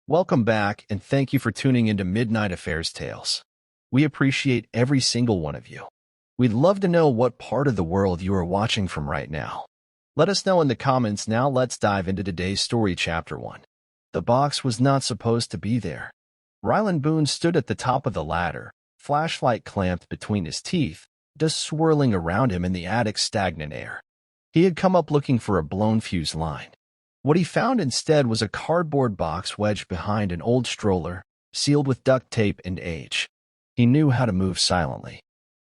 Welcome back, and thank you for tuning into Midnight Affairs Tales. We appreciate every single one of you. We'd love to know what part of the world you are watching from right now. Let us know in the comments. Now let's dive into today's story, Chapter 1. The box was not supposed to be there. Ryland Boone stood at the top of the ladder, flashlight clamped between his teeth, dust swirling around him in the attic's stagnant air. He had come up looking for a blown fuse line. What he found instead was a cardboard box wedged behind an old stroller, sealed with duct tape and age. He knew how to move silently.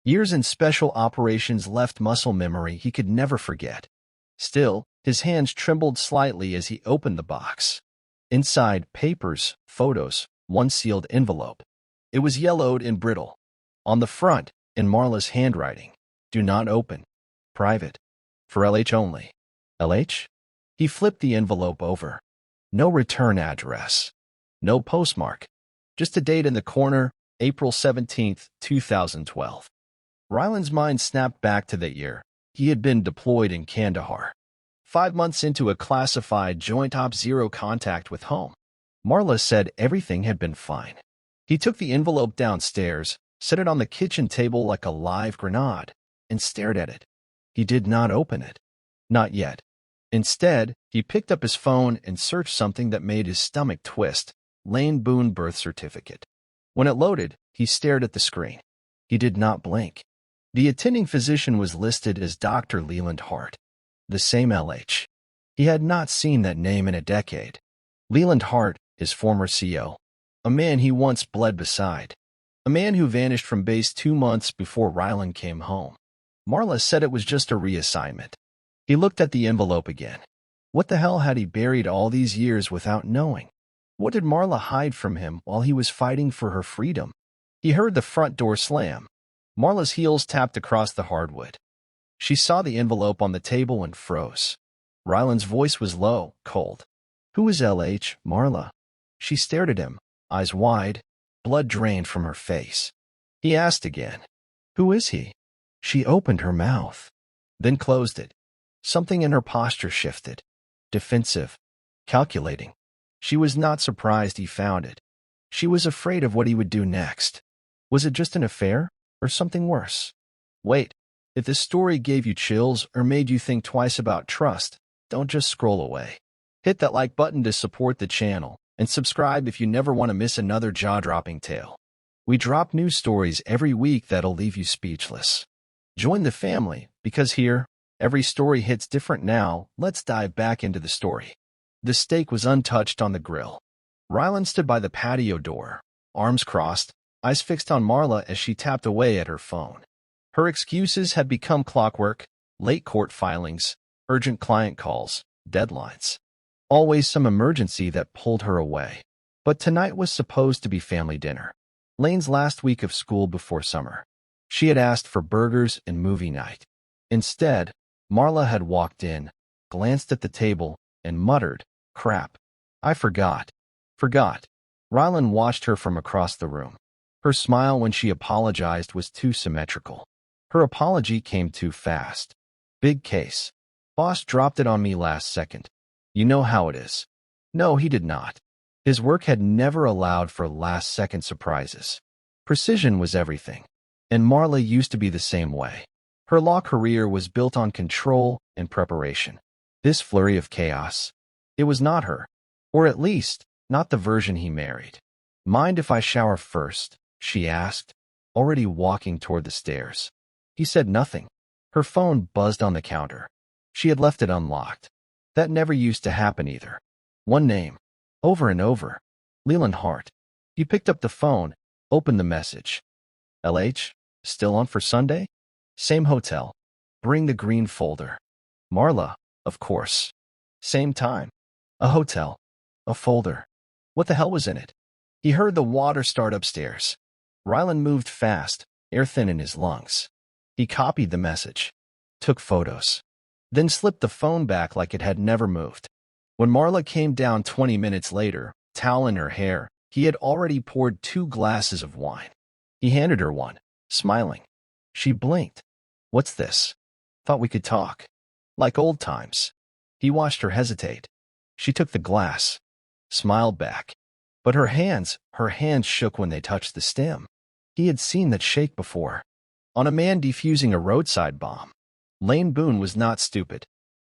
Years in special operations left muscle memory he could never forget. Still, his hands trembled slightly as he opened the box. Inside, papers, photos, one sealed envelope. It was yellowed and brittle. On the front, in Marla's handwriting, "Do not open. Private. For LH only." LH? He flipped the envelope over. No return address. No postmark. Just a date in the corner, April 17th, 2012. Ryland's mind snapped back to the year. He had been deployed in Kandahar. 5 months into a classified joint op zero contact with home. Marla said everything had been fine. He took the envelope downstairs, set it on the kitchen table like a live grenade, and stared at it. He did not open it. Not yet. Instead, he picked up his phone and searched something that made his stomach twist: Lane Boone birth certificate. When it loaded, he stared at the screen. He did not blink. The attending physician was listed as Dr. Leland Hart. The same LH. He had not seen that name in a decade. Leland Hart, his former CO. A man he once bled beside. A man who vanished from base 2 months before Ryland came home. Marla said it was just a reassignment. He looked at the envelope again. What the hell had he buried all these years without knowing? What did Marla hide from him while he was fighting for her freedom? He heard the front door slam. Marla's heels tapped across the hardwood. She saw the envelope on the table and froze. Ryland's voice was low, cold. "Who is LH, Marla?" She stared at him, eyes wide, blood drained from her face. He asked again, "Who is he?" She opened her mouth, then closed it. Something in her posture shifted. Defensive. Calculating. She was not surprised he found it. She was afraid of what he would do next. Was it just an affair, or something worse? Wait. If this story gave you chills or made you think twice about trust, don't just scroll away. Hit that like button to support the channel, and subscribe if you never want to miss another jaw-dropping tale. We drop new stories every week that'll leave you speechless. Join the family, because here, every story hits different. Now, let's dive back into the story. The steak was untouched on the grill. Ryland stood by the patio door, arms crossed, eyes fixed on Marla as she tapped away at her phone. Her excuses had become clockwork: late court filings, urgent client calls, deadlines. Always some emergency that pulled her away. But tonight was supposed to be family dinner. Lane's last week of school before summer. She had asked for burgers and movie night. Instead, Marla had walked in, glanced at the table, and muttered, "Crap. I forgot." Forgot. Ryland watched her from across the room. Her smile when she apologized was too symmetrical. Her apology came too fast. "Big case. Boss dropped it on me last second. You know how it is." No, he did not. His work had never allowed for last-second surprises. Precision was everything. And Marla used to be the same way. Her law career was built on control and preparation. This flurry of chaos, it was not her. Or at least, not the version he married. "Mind if I shower first?" she asked, already walking toward the stairs. He said nothing. Her phone buzzed on the counter. She had left it unlocked. That never used to happen either. One name. Over and over. Leland Hart. He picked up the phone, opened the message. "LH? Still on for Sunday? Same hotel. Bring the green folder." Marla, of course. Same time. A hotel. A folder. What the hell was in it? He heard the water start upstairs. Ryland moved fast, air thin in his lungs. He copied the message, took photos, then slipped the phone back like it had never moved. When Marla came down 20 minutes later, towel in her hair, he had already poured 2 glasses of wine. He handed her one, smiling. She blinked. "What's this?" "Thought we could talk. Like old times." He watched her hesitate. She took the glass, smiled back. But her hands shook when they touched the stem. He had seen that shake before. On a man defusing a roadside bomb. Lane Boone was not stupid.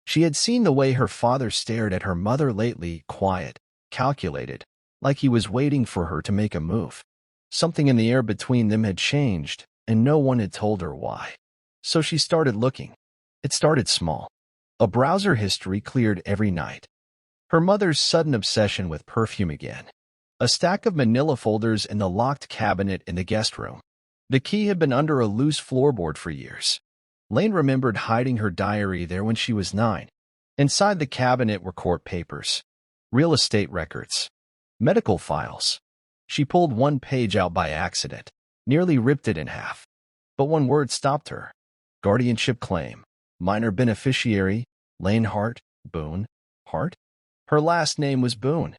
She had seen the way her father stared at her mother lately, quiet, calculated, like he was waiting for her to make a move. Something in the air between them had changed, and no one had told her why. So she started looking. It started small. A browser history cleared every night. Her mother's sudden obsession with perfume again. A stack of manila folders in the locked cabinet in the guest room. The key had been under a loose floorboard for years. Lane remembered hiding her diary there when she was 9. Inside the cabinet were court papers, real estate records, medical files. She pulled one page out by accident, nearly ripped it in half. But one word stopped her. Guardianship claim. Minor beneficiary, Lane Hart, Boone. Hart? Her last name was Boone.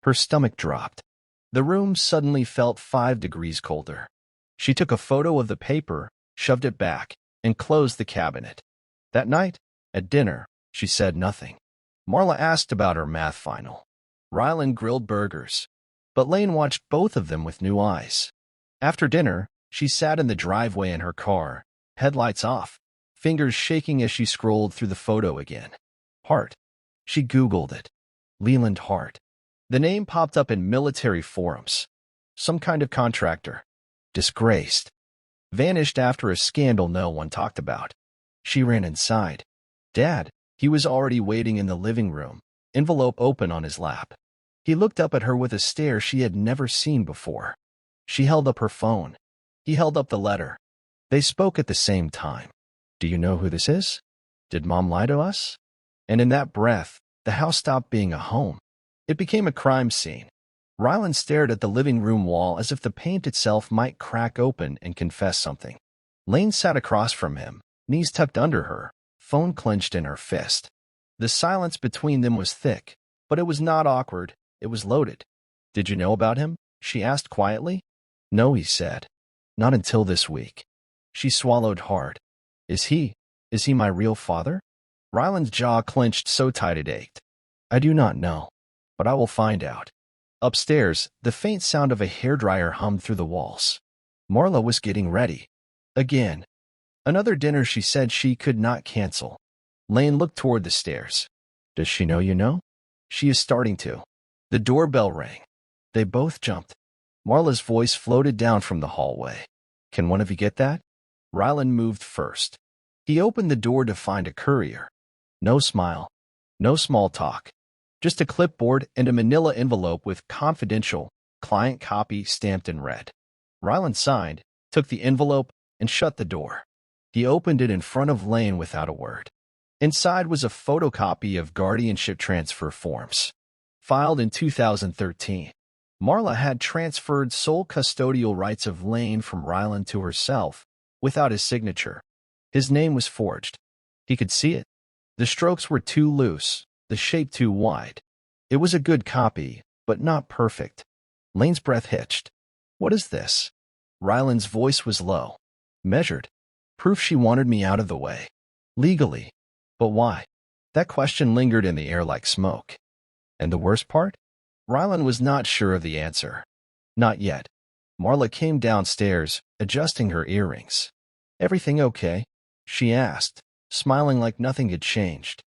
Her stomach dropped. The room suddenly felt 5 degrees colder. She took a photo of the paper, shoved it back, and closed the cabinet. That night, at dinner, she said nothing. Marla asked about her math final. Ryland grilled burgers. But Lane watched both of them with new eyes. After dinner, she sat in the driveway in her car, headlights off, fingers shaking as she scrolled through the photo again. Hart. She Googled it. Leland Hart. The name popped up in military forums. Some kind of contractor. Disgraced. Vanished after a scandal no one talked about. She ran inside. Dad. He was already waiting in the living room, envelope open on his lap. He looked up at her with a stare she had never seen before. She held up her phone. He held up the letter. They spoke at the same time. Do you know who this is? Did Mom lie to us? And in that breath, the house stopped being a home. It became a crime scene. Ryland stared at the living room wall as if the paint itself might crack open and confess something. Lane sat across from him, knees tucked under her, phone clenched in her fist. The silence between them was thick, but it was not awkward, it was loaded. Did you know about him? She asked quietly. No, he said. Not until this week. She swallowed hard. Is he my real father? Ryland's jaw clenched so tight it ached. I do not know, but I will find out. Upstairs, the faint sound of a hairdryer hummed through the walls. Marla was getting ready. Again. Another dinner she said she could not cancel. Lane looked toward the stairs. Does she know you know? She is starting to. The doorbell rang. They both jumped. Marla's voice floated down from the hallway. Can one of you get that? Ryland moved first. He opened the door to find a courier. No smile. No small talk. Just a clipboard and a manila envelope with confidential, client copy stamped in red. Ryland signed, took the envelope, and shut the door. He opened it in front of Lane without a word. Inside was a photocopy of guardianship transfer forms. Filed in 2013. Marla had transferred sole custodial rights of Lane from Ryland to herself, without his signature. His name was forged. He could see it. The strokes were too loose, the shape too wide. It was a good copy, but not perfect. Lane's breath hitched. What is this? Ryland's voice was low. Measured. Proof she wanted me out of the way. Legally. But why? That question lingered in the air like smoke. And the worst part? Ryland was not sure of the answer. Not yet. Marla came downstairs, adjusting her earrings. Everything okay? She asked, smiling like nothing had changed.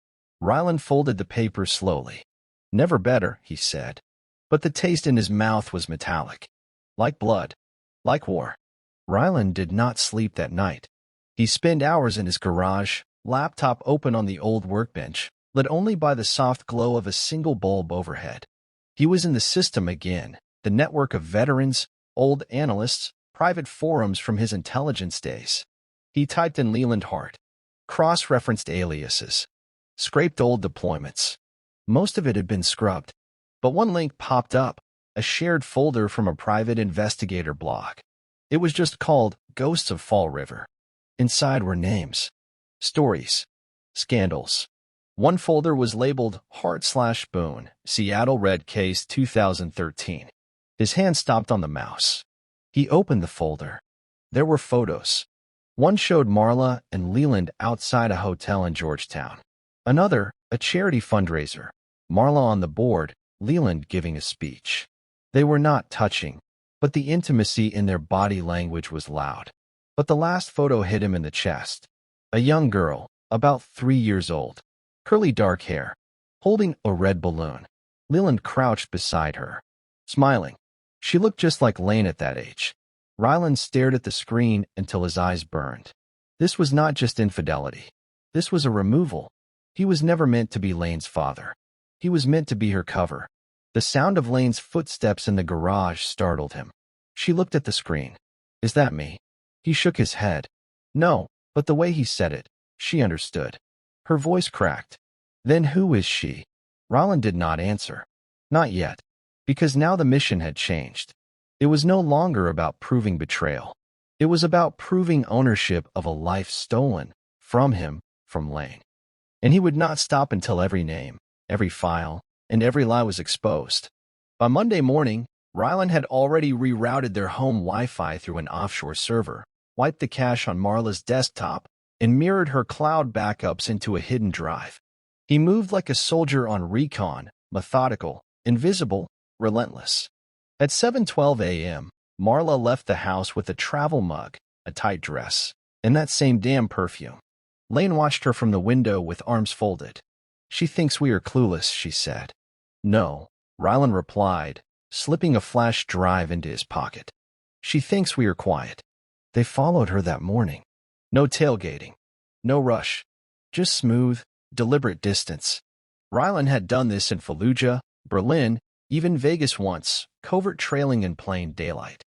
Ryland folded the paper slowly. Never better, he said. But the taste in his mouth was metallic. Like blood. Like war. Ryland did not sleep that night. He spent hours in his garage, laptop open on the old workbench, lit only by the soft glow of a single bulb overhead. He was in the system again, the network of veterans, old analysts, private forums from his intelligence days. He typed in Leland Hart, cross-referenced aliases, scraped old deployments. Most of it had been scrubbed, but one link popped up, a shared folder from a private investigator blog. It was just called Ghosts of Fall River. Inside were names, stories, scandals. One folder was labeled Hart/Boone, Seattle Red Case 2013. His hand stopped on the mouse. He opened the folder. There were photos. One showed Marla and Leland outside a hotel in Georgetown. Another, a charity fundraiser. Marla on the board, Leland giving a speech. They were not touching, but the intimacy in their body language was loud. But the last photo hit him in the chest. A young girl, about 3 years old, curly dark hair, holding a red balloon. Leland crouched beside her, smiling. She looked just like Lane at that age. Ryland stared at the screen until his eyes burned. This was not just infidelity. This was a removal. He was never meant to be Lane's father. He was meant to be her cover. The sound of Lane's footsteps in the garage startled him. She looked at the screen. Is that me? He shook his head. No, but the way he said it, she understood. Her voice cracked. Then who is she? Ryland did not answer. Not yet, because now the mission had changed. It was no longer about proving betrayal. It was about proving ownership of a life stolen from him, from Lane. And he would not stop until every name, every file, and every lie was exposed. By Monday morning, Ryland had already rerouted their home Wi-Fi through an offshore server, wiped the cache on Marla's desktop, and mirrored her cloud backups into a hidden drive. He moved like a soldier on recon, methodical, invisible, relentless. At 7:12 a.m., Marla left the house with a travel mug, a tight dress, and that same damn perfume. Lane watched her from the window with arms folded. She thinks we are clueless, she said. No, Ryland replied, slipping a flash drive into his pocket. She thinks we are quiet. They followed her that morning. No tailgating. No rush. Just smooth, deliberate distance. Ryland had done this in Fallujah, Berlin, even Vegas once, covert trailing in plain daylight.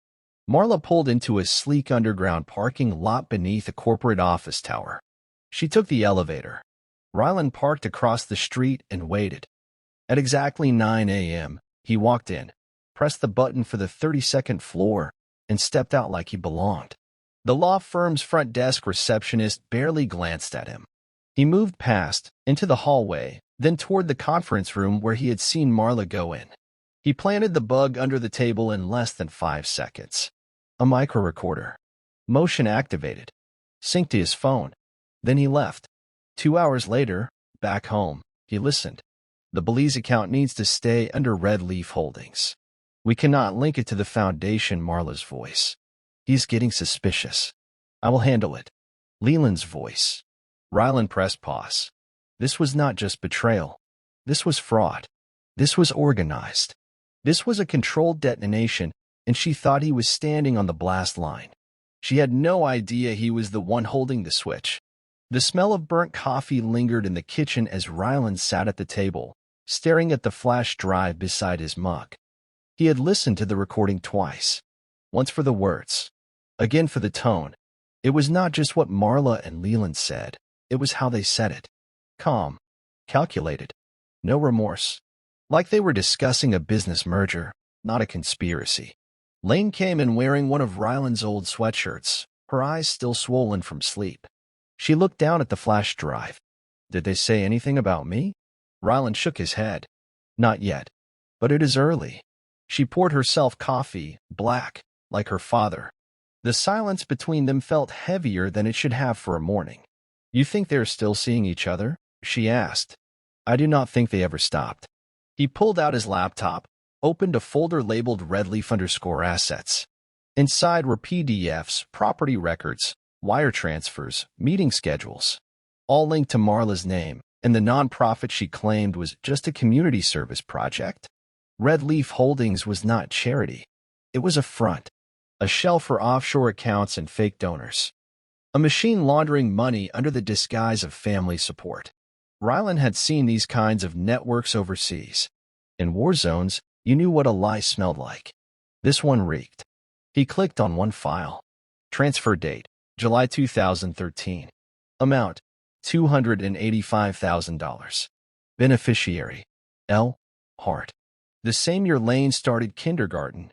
Marla pulled into a sleek underground parking lot beneath a corporate office tower. She took the elevator. Ryland parked across the street and waited. At exactly 9 a.m., he walked in, pressed the button for the 32nd floor, and stepped out like he belonged. The law firm's front desk receptionist barely glanced at him. He moved past, into the hallway, then toward the conference room where he had seen Marla go in. He planted the bug under the table in less than 5 seconds. A micro-recorder. Motion activated. Synced to his phone. Then he left. 2 hours later, back home, he listened. The Belize account needs to stay under Red Leaf Holdings. We cannot link it to the foundation, Marla's voice. He's getting suspicious. I will handle it. Leland's voice. Ryland pressed pause. This was not just betrayal. This was fraud. This was organized. This was a controlled detonation, and she thought he was standing on the blast line. She had no idea he was the one holding the switch. The smell of burnt coffee lingered in the kitchen as Ryland sat at the table, staring at the flash drive beside his mug. He had listened to the recording twice. Once for the words. Again for the tone. It was not just what Marla and Leland said. It was how they said it. Calm. Calculated. No remorse. Like they were discussing a business merger, not a conspiracy. Lane came in wearing one of Ryland's old sweatshirts, her eyes still swollen from sleep. She looked down at the flash drive. Did they say anything about me? Ryland shook his head. Not yet. But it is early. She poured herself coffee, black, like her father. The silence between them felt heavier than it should have for a morning. You think they are still seeing each other? She asked. I do not think they ever stopped. He pulled out his laptop, opened a folder labeled redleaf_assets. Inside were PDFs, property records, wire transfers, meeting schedules, all linked to Marla's name, and the nonprofit she claimed was just a community service project. Red Leaf Holdings was not charity. It was a front, a shell for offshore accounts and fake donors, a machine laundering money under the disguise of family support. Ryland had seen these kinds of networks overseas. In war zones, you knew what a lie smelled like. This one reeked. He clicked on one file. Transfer date, July 2013. Amount, $285,000. Beneficiary, L. Hart. The same year Lane started kindergarten.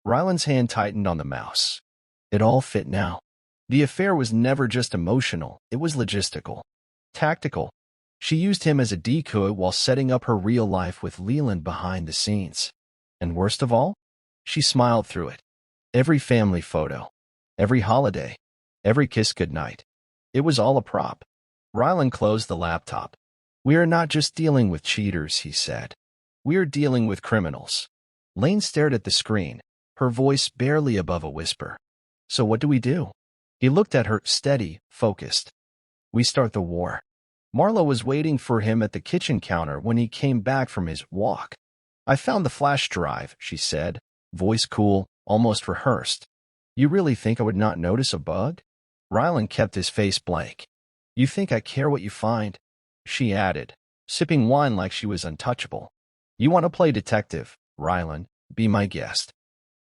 Ryland's hand tightened on the mouse. It all fit now. The affair was never just emotional, it was logistical. Tactical. She used him as a decoy while setting up her real life with Leland behind the scenes. And worst of all, she smiled through it. Every family photo, every holiday, every kiss goodnight. It was all a prop. Ryland closed the laptop. We are not just dealing with cheaters, he said. We are dealing with criminals. Lane stared at the screen, her voice barely above a whisper. So what do we do? He looked at her, steady, focused. We start the war. Marla was waiting for him at the kitchen counter when he came back from his walk. I found the flash drive, she said, voice cool, almost rehearsed. You really think I would not notice a bug? Rylan kept his face blank. You think I care what you find? She added, sipping wine like she was untouchable. You want to play detective, Rylan, be my guest.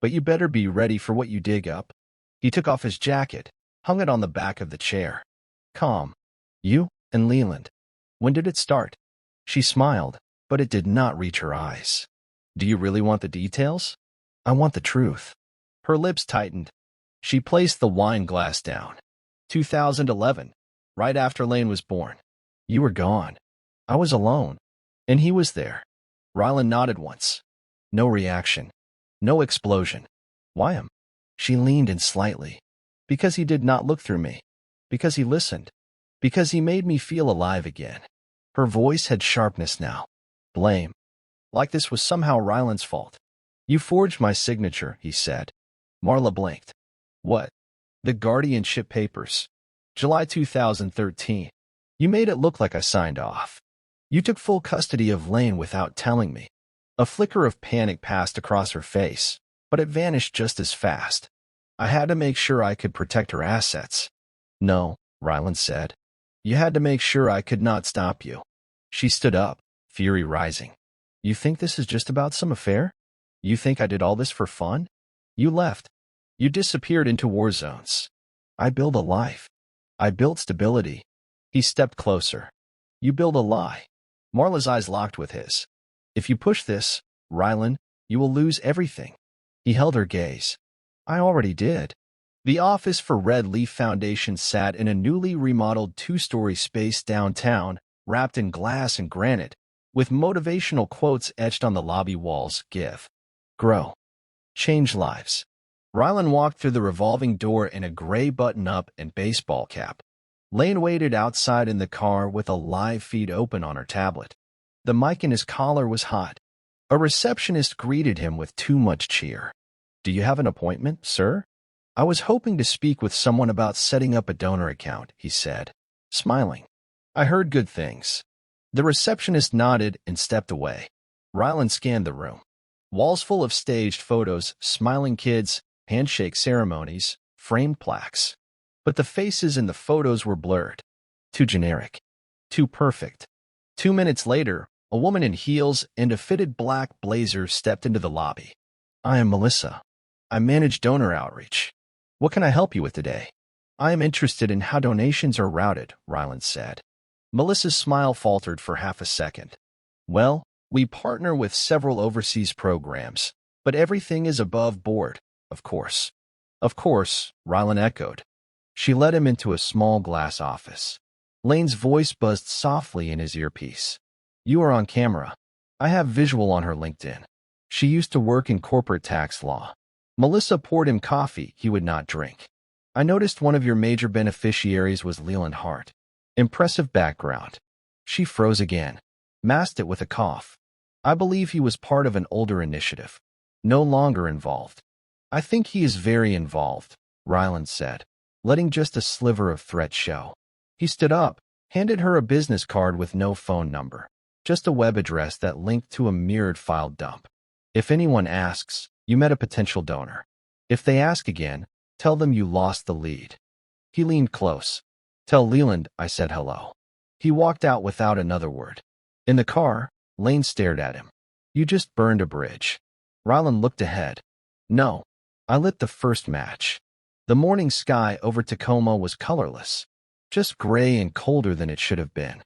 But you better be ready for what you dig up. He took off his jacket, hung it on the back of the chair. Calm. You and Leland. When did it start? She smiled, but it did not reach her eyes. Do you really want the details? I want the truth. Her lips tightened. She placed the wine glass down. 2011, right after Lane was born. You were gone. I was alone. And he was there. Rylan nodded once. No reaction. No explosion. Why him? She leaned in slightly. Because he did not look through me. Because he listened. Because he made me feel alive again. Her voice had sharpness now. Blame. Like this was somehow Rylan's fault. You forged my signature, he said. Marla blinked. What? The guardianship papers. July 2013. You made it look like I signed off. You took full custody of Lane without telling me. A flicker of panic passed across her face, but it vanished just as fast. I had to make sure I could protect her assets. No, Rylan said. You had to make sure I could not stop you. She stood up, fury rising. You think this is just about some affair? You think I did all this for fun? You left. You disappeared into war zones. I built a life. I built stability. He stepped closer. You build a lie. Marla's eyes locked with his. If you push this, Rylan, you will lose everything. He held her gaze. I already did. The office for Red Leaf Foundation sat in a newly remodeled 2-story space downtown, wrapped in glass and granite, with motivational quotes etched on the lobby walls. Give. Grow. Change lives. Rylan walked through the revolving door in a gray button-up and baseball cap. Lane waited outside in the car with a live feed open on her tablet. The mic in his collar was hot. A receptionist greeted him with too much cheer. Do you have an appointment, sir? I was hoping to speak with someone about setting up a donor account, he said, smiling. I heard good things. The receptionist nodded and stepped away. Rylan scanned the room. Walls full of staged photos, smiling kids, handshake ceremonies, framed plaques. But the faces in the photos were blurred. Too generic. Too perfect. 2 minutes later, a woman in heels and a fitted black blazer stepped into the lobby. I am Melissa. I manage donor outreach. What can I help you with today? I am interested in how donations are routed, Rylan said. Melissa's smile faltered for half a second. Well, we partner with several overseas programs, but everything is above board, of course. Of course, Rylan echoed. She led him into a small glass office. Lane's voice buzzed softly in his earpiece. You are on camera. I have visual on her LinkedIn. She used to work in corporate tax law. Melissa poured him coffee he would not drink. I noticed one of your major beneficiaries was Leland Hart. Impressive background. She froze again, masked it with a cough. I believe he was part of an older initiative. No longer involved. I think he is very involved, Rylan said, letting just a sliver of threat show. He stood up, handed her a business card with no phone number, just a web address that linked to a mirrored file dump. If anyone asks, you met a potential donor. If they ask again, tell them you lost the lead. He leaned close. Tell Leland I said hello. He walked out without another word. In the car, Lane stared at him. You just burned a bridge. Rylan looked ahead. No, I lit the first match. The morning sky over Tacoma was colorless, just gray and colder than it should have been.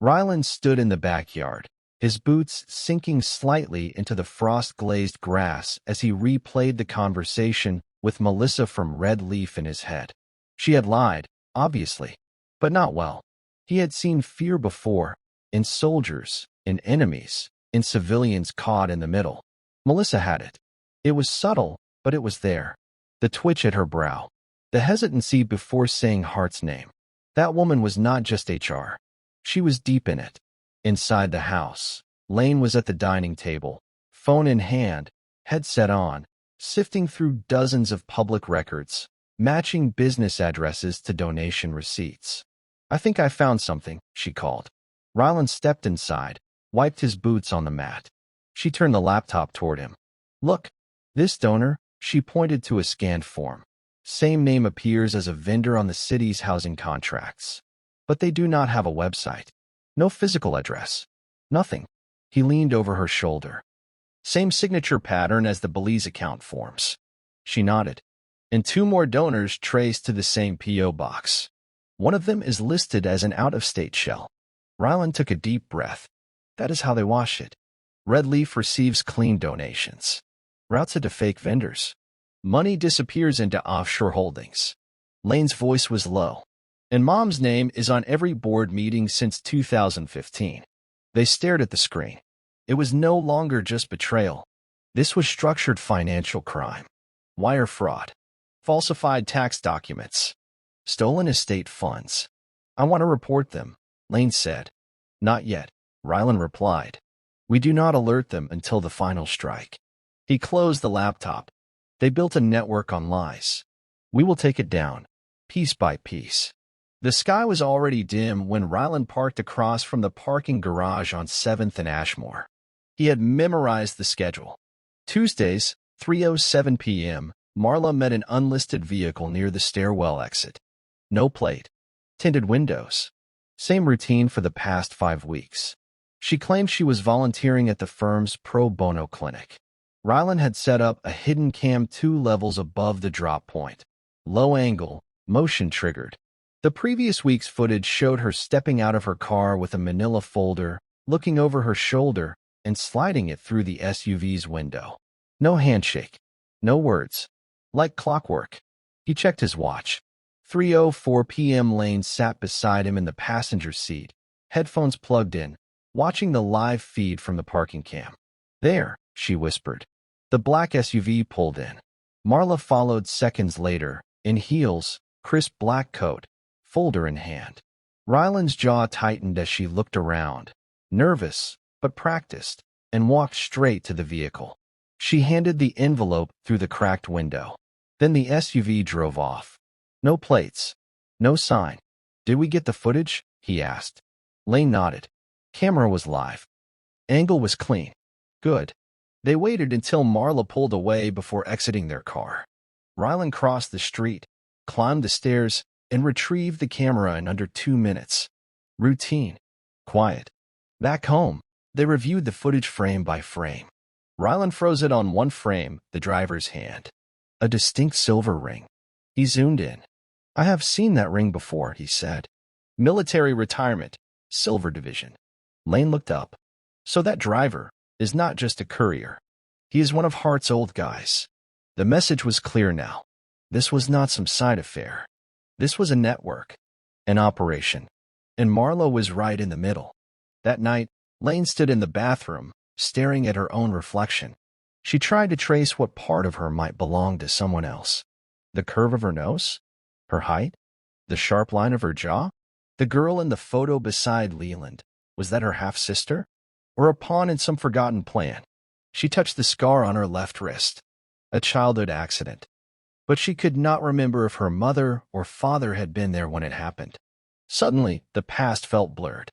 Rylan stood in the backyard, his boots sinking slightly into the frost-glazed grass as he replayed the conversation with Melissa from Red Leaf in his head. She had lied, obviously, but not well. He had seen fear before, in soldiers, in enemies, in civilians caught in the middle. Melissa had it. It was subtle, but it was there. The twitch at her brow. The hesitancy before saying Hart's name. That woman was not just HR. She was deep in it. Inside the house, Lane was at the dining table, phone in hand, headset on, sifting through dozens of public records, matching business addresses to donation receipts. "I think I found something," she called. Rylan stepped inside, wiped his boots on the mat. She turned the laptop toward him. "Look, this donor," she pointed to a scanned form. "Same name appears as a vendor on the city's housing contracts. But they do not have a website. No physical address. Nothing." He leaned over her shoulder. "Same signature pattern as the Belize account forms." She nodded. "And two more donors traced to the same P.O. box. One of them is listed as an out-of-state shell." Rylan took a deep breath. "That is how they wash it. Red Leaf receives clean donations. Routes it to fake vendors. Money disappears into offshore holdings." Lane's voice was low. "And Mom's name is on every board meeting since 2015. They stared at the screen. It was no longer just betrayal. This was structured financial crime. Wire fraud. Falsified tax documents. Stolen estate funds. "I want to report them," Lane said. "Not yet," Rylan replied. "We do not alert them until the final strike." He closed the laptop. "They built a network on lies. We will take it down, piece by piece." The sky was already dim when Rylan parked across from the parking garage on 7th and Ashmore. He had memorized the schedule. Tuesdays, 3:07 p.m., Marla met an unlisted vehicle near the stairwell exit. No plate. Tinted windows. Same routine for the past 5 weeks. She claimed she was volunteering at the firm's pro bono clinic. Rylan had set up a hidden cam 2 levels above the drop point. Low angle, motion triggered. The previous week's footage showed her stepping out of her car with a manila folder, looking over her shoulder, and sliding it through the SUV's window. No handshake. No words. Like clockwork. He checked his watch. 3:04 p.m. Lane sat beside him in the passenger seat, headphones plugged in, watching the live feed from the parking cam. "There," she whispered. The black SUV pulled in. Marla followed seconds later, in heels, crisp black coat, folder in hand. Rylan's jaw tightened as she looked around, nervous but practiced, and walked straight to the vehicle. She handed the envelope through the cracked window. Then the SUV drove off. No plates. No sign. "Did we get the footage?" he asked. Lane nodded. Camera was live. Angle was clean. Good. They waited until Marla pulled away before exiting their car. Rylan crossed the street, climbed the stairs, and retrieved the camera in under 2 minutes. Routine. Quiet. Back home, they reviewed the footage frame by frame. Rylan froze it on one frame, the driver's hand. A distinct silver ring. He zoomed in. "I have seen that ring before," he said. "Military retirement, Silver Division." Lane looked up. "So that driver is not just a courier. He is one of Hart's old guys." The message was clear now. This was not some side affair. This was a network, an operation. And Marla was right in the middle. That night, Lane stood in the bathroom, staring at her own reflection. She tried to trace what part of her might belong to someone else. The curve of her nose? Her height? The sharp line of her jaw? The girl in the photo beside Leland, was that her half-sister? Or a pawn in some forgotten plan? She touched the scar on her left wrist. A childhood accident. But she could not remember if her mother or father had been there when it happened. Suddenly, the past felt blurred.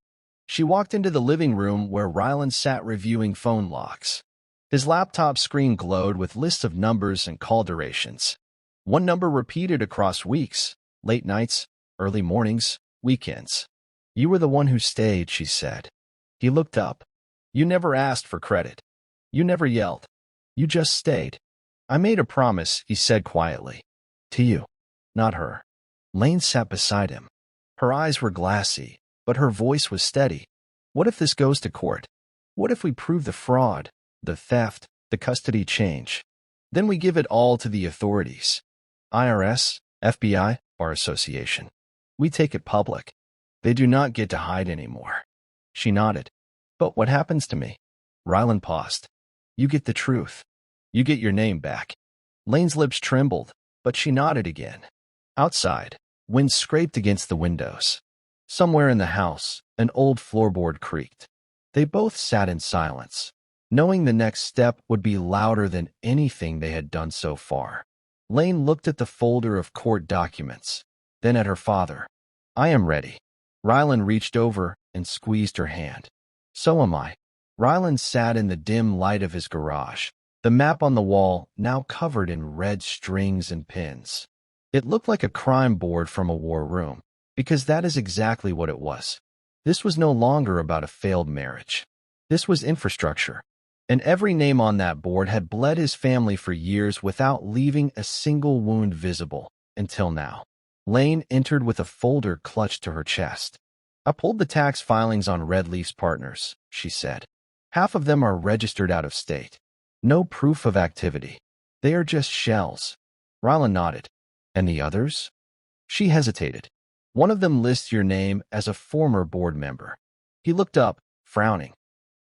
She walked into the living room where Rylan sat reviewing phone logs. His laptop screen glowed with lists of numbers and call durations. One number repeated across weeks, late nights, early mornings, weekends. "You were the one who stayed," she said. He looked up. "You never asked for credit. You never yelled. You just stayed." "I made a promise," he said quietly. "To you, not her." Lane sat beside him. Her eyes were glassy, but her voice was steady. "What if this goes to court? What if we prove the fraud, the theft, the custody change? Then we give it all to the authorities. IRS, FBI, Bar Association. We take it public. They do not get to hide anymore." She nodded. "But what happens to me?" Rylan paused. "You get the truth. You get your name back." Lane's lips trembled, but she nodded again. Outside, wind scraped against the windows. Somewhere in the house, an old floorboard creaked. They both sat in silence. knowing the next step would be louder than anything they had done so far. Lane looked at the folder of court documents, then at her father. "I am ready." Rylan reached over and squeezed her hand. "So am I." Rylan sat in the dim light of his garage, the map on the wall now covered in red strings and pins. It looked like a crime board from a war room, because that is exactly what it was. This was no longer about a failed marriage. This was infrastructure. And every name on that board had bled his family for years without leaving a single wound visible, until now. Lane entered with a folder clutched to her chest. "I pulled the tax filings on Red Leaf's partners," she said. "Half of them are registered out of state. No proof of activity. They are just shells." Rylan nodded. "And the others?" She hesitated. "One of them lists your name as a former board member." He looked up, frowning.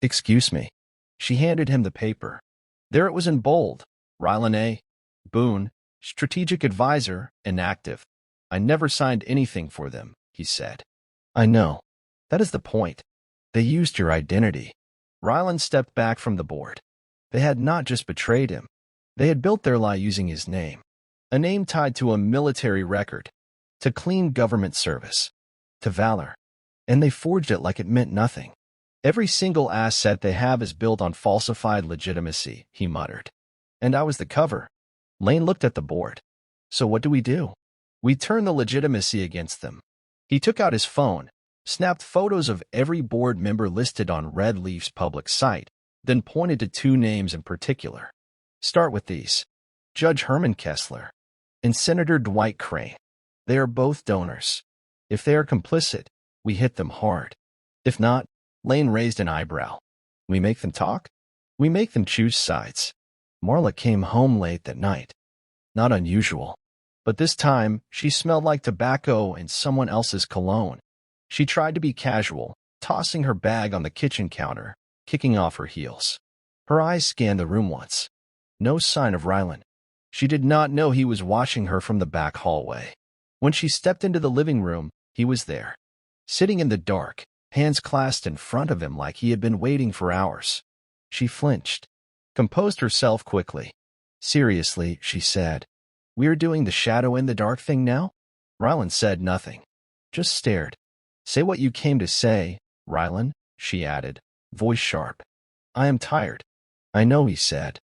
"Excuse me." She handed him the paper. There it was in bold. Rylan A. Boone, strategic advisor, inactive. "I never signed anything for them," he said. "I know. That is the point. They used your identity." Rylan stepped back from the board. They had not just betrayed him. They had built their lie using his name. A name tied to a military record, to clean government service, to valor. And they forged it like it meant nothing. "Every single asset they have is built on falsified legitimacy," he muttered. "And I was the cover." Lane looked at the board. "So what do? We turn the legitimacy against them." He took out his phone, snapped photos of every board member listed on Red Leaf's public site, then pointed to two names in particular. "Start with these. Judge Herman Kessler and Senator Dwight Crane. They are both donors. If they are complicit, we hit them hard. If not," Lane raised an eyebrow, "we make them talk? We make them choose sides." Marla came home late that night. Not unusual. But this time, she smelled like tobacco and someone else's cologne. She tried to be casual, tossing her bag on the kitchen counter, kicking off her heels. Her eyes scanned the room once. No sign of Rylan. She did not know he was watching her from the back hallway. When she stepped into the living room, he was there, sitting in the dark, hands clasped in front of him like he had been waiting for hours. She flinched, composed herself quickly. "Seriously," she said, "we're doing the shadow in the dark thing now?" Rylan said nothing, just stared. "Say what you came to say, Rylan," she added, voice sharp. "I am tired." "I know," he said.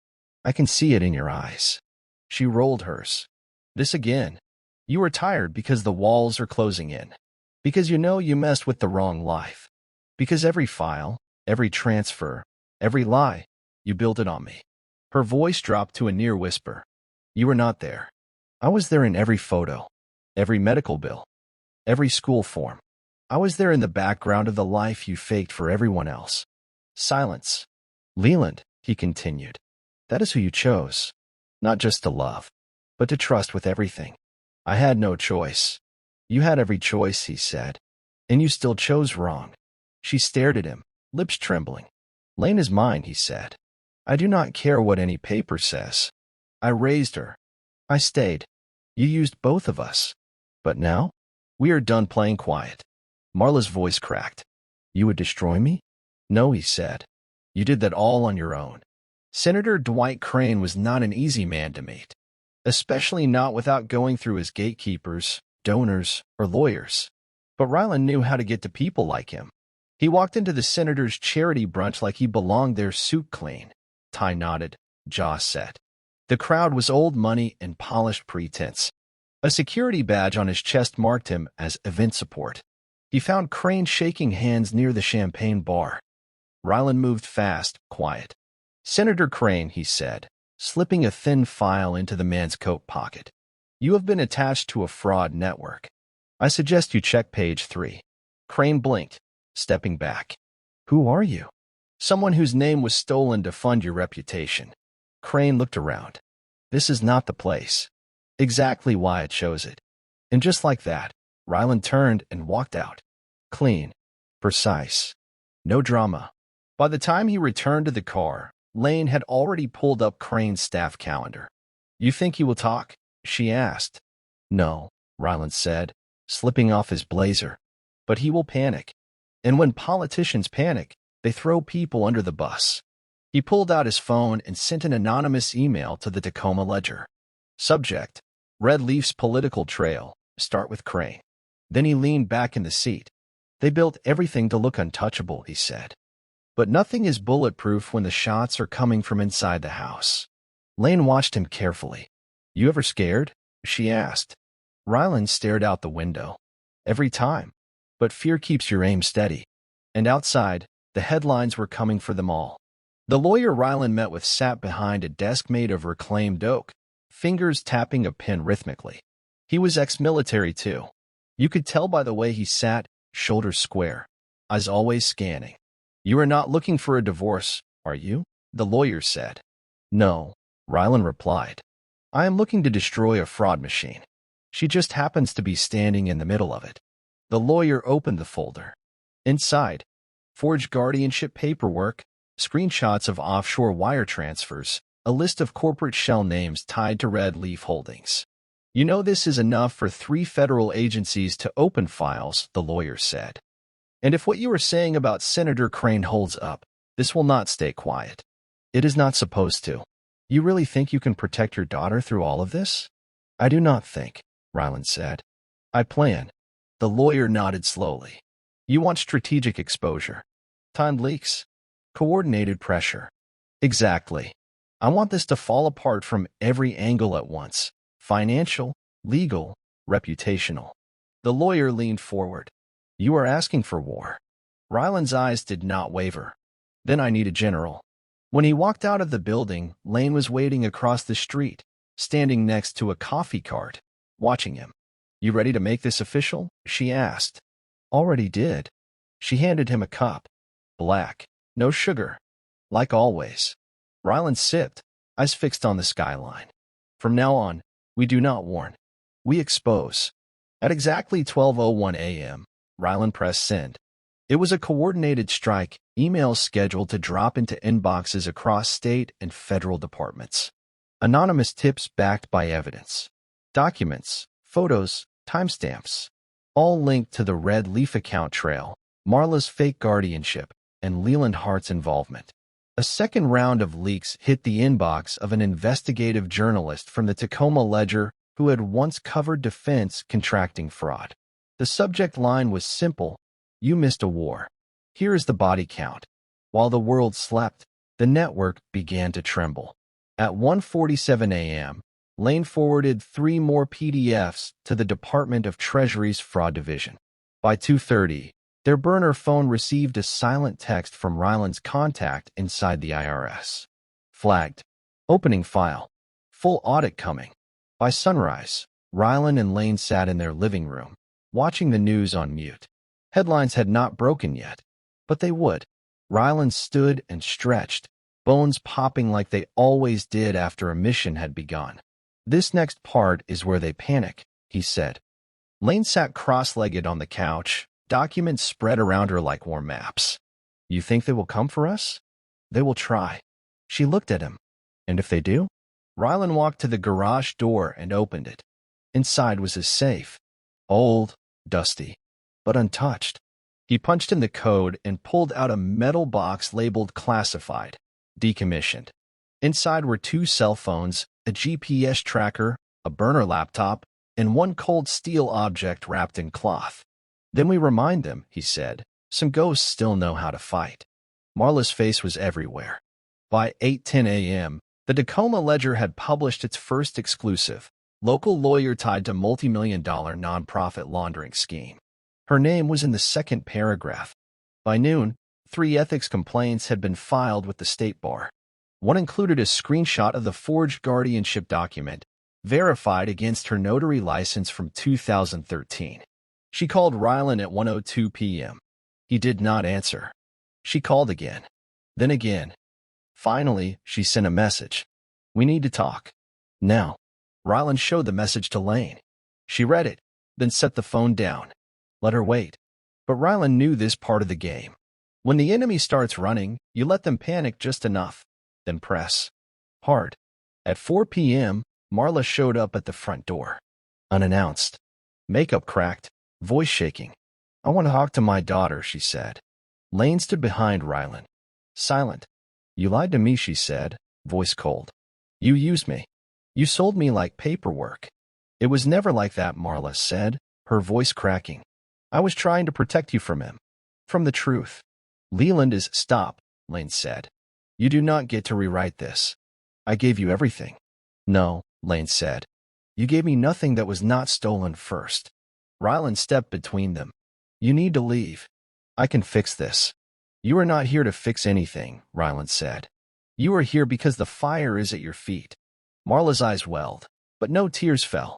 "I can see it in your eyes." She rolled hers. "This again. You are tired because the walls are closing in. Because you know you messed with the wrong life. Because every file, every transfer, every lie, you built it on me." Her voice dropped to a near whisper. "You were not there. I was there in every photo, every medical bill, every school form. I was there in the background of the life you faked for everyone else." Silence. "Leland," he continued, "that is who you chose. Not just to love, but to trust with everything. I had no choice." "You had every choice," he said, "and you still chose wrong." She stared at him, lips trembling. "Lane is mine," he said. "I do not care what any paper says. I raised her. I stayed. You used both of us. But now, we are done playing quiet." Marla's voice cracked. "You would destroy me?" "No," he said. "You did that all on your own." Senator Dwight Crane was not an easy man to meet, especially not without going through his gatekeepers, donors, or lawyers. But Rylan knew how to get to people like him. He walked into the senator's charity brunch like he belonged there, suit clean, tie knotted, jaw set. The crowd was old money and polished pretense. A security badge on his chest marked him as event support. He found Crane shaking hands near the champagne bar. Rylan moved fast, quiet. "Senator Crane," he said, slipping a thin file into the man's coat pocket. "You have been attached to a fraud network. I suggest you check page 3. Crane blinked, stepping back. "Who are you?" "Someone whose name was stolen to fund your reputation." Crane looked around. "This is not the place. Exactly why I chose it." And just like that, Rylan turned and walked out. Clean. Precise. No drama. By the time he returned to the car, Lane had already pulled up Crane's staff calendar. "You think he will talk?" she asked. "No," Rylan said, slipping off his blazer. "But he will panic. And when politicians panic, they throw people under the bus." He pulled out his phone and sent an anonymous email to the Tacoma Ledger. Subject: Red Leaf's political trail. Start with Crane. Then he leaned back in the seat. They built everything to look untouchable, he said. But nothing is bulletproof when the shots are coming from inside the house. Lane watched him carefully. You ever scared? She asked. Ryland stared out the window. Every time. But fear keeps your aim steady. And outside, the headlines were coming for them all. The lawyer Ryland met with sat behind a desk made of reclaimed oak, fingers tapping a pen rhythmically. He was ex-military too. You could tell by the way he sat, shoulders square, eyes always scanning. You are not looking for a divorce, are you? The lawyer said. No, Ryland replied. I am looking to destroy a fraud machine. She just happens to be standing in the middle of it. The lawyer opened the folder. Inside, forged guardianship paperwork, screenshots of offshore wire transfers, a list of corporate shell names tied to Red Leaf Holdings. You know this is enough for 3 federal agencies to open files, the lawyer said. And if what you are saying about Senator Crane holds up, this will not stay quiet. It is not supposed to. You really think you can protect your daughter through all of this? I do not think, Ryland said. I plan. The lawyer nodded slowly. You want strategic exposure. Timed leaks. Coordinated pressure. Exactly. I want this to fall apart from every angle at once. Financial, legal, reputational. The lawyer leaned forward. You are asking for war. Ryland's eyes did not waver. Then I need a general. When he walked out of the building, Lane was waiting across the street, standing next to a coffee cart, watching him. You ready to make this official? She asked. Already did. She handed him a cup. Black. No sugar. Like always. Ryland sipped, eyes fixed on the skyline. From now on, we do not warn. We expose. At exactly 12:01 a.m., Ryland pressed send. It was a coordinated strike, emails scheduled to drop into inboxes across state and federal departments. Anonymous tips backed by evidence. Documents, photos, timestamps. All linked to the Red Leaf account trail, Marla's fake guardianship, and Leland Hart's involvement. A second round of leaks hit the inbox of an investigative journalist from the Tacoma Ledger who had once covered defense contracting fraud. The subject line was simple: you missed a war. Here is the body count. While the world slept, the network began to tremble. At 1:47 a.m., Lane forwarded 3 more PDFs to the Department of Treasury's Fraud Division. By 2:30, their burner phone received a silent text from Ryland's contact inside the IRS. Flagged. Opening file. Full audit coming. By sunrise, Ryland and Lane sat in their living room, watching the news on mute. Headlines had not broken yet, but they would. Ryland stood and stretched, bones popping like they always did after a mission had begun. This next part is where they panic, he said. Lane sat cross-legged on the couch, documents spread around her like war maps. You think they will come for us? They will try. She looked at him. And if they do? Ryland walked to the garage door and opened it. Inside was his safe. Old, dusty, but untouched. He punched in the code and pulled out a metal box labeled classified, decommissioned. Inside were 2 cell phones, a GPS tracker, a burner laptop, and 1 cold steel object wrapped in cloth. Then we remind them, he said, some ghosts still know how to fight. Marla's face was everywhere. By 8:10 a.m., the Tacoma Ledger had published its first exclusive, local lawyer tied to multi-million-dollar nonprofit laundering scheme. Her name was in the second paragraph. By noon, 3 ethics complaints had been filed with the state bar. One included a screenshot of the forged guardianship document, verified against her notary license from 2013. She called Ryland at 1:02 p.m. He did not answer. She called again. Then again. Finally, she sent a message. We need to talk. Now. Ryland showed the message to Lane. She read it, then set the phone down. Let her wait. But Ryland knew this part of the game. When the enemy starts running, you let them panic just enough, then press hard. At 4 p.m., Marla showed up at the front door. Unannounced. Makeup cracked, voice shaking. I want to talk to my daughter, she said. Lane stood behind Ryland. Silent. You lied to me, she said, voice cold. You used me. You sold me like paperwork. It was never like that, Marla said, her voice cracking. I was trying to protect you from him. From the truth. Leland is— Stop, Lane said. You do not get to rewrite this. I gave you everything. No, Lane said. You gave me nothing that was not stolen first. Ryland stepped between them. You need to leave. I can fix this. You are not here to fix anything, Ryland said. You are here because the fire is at your feet. Marla's eyes welled, but no tears fell.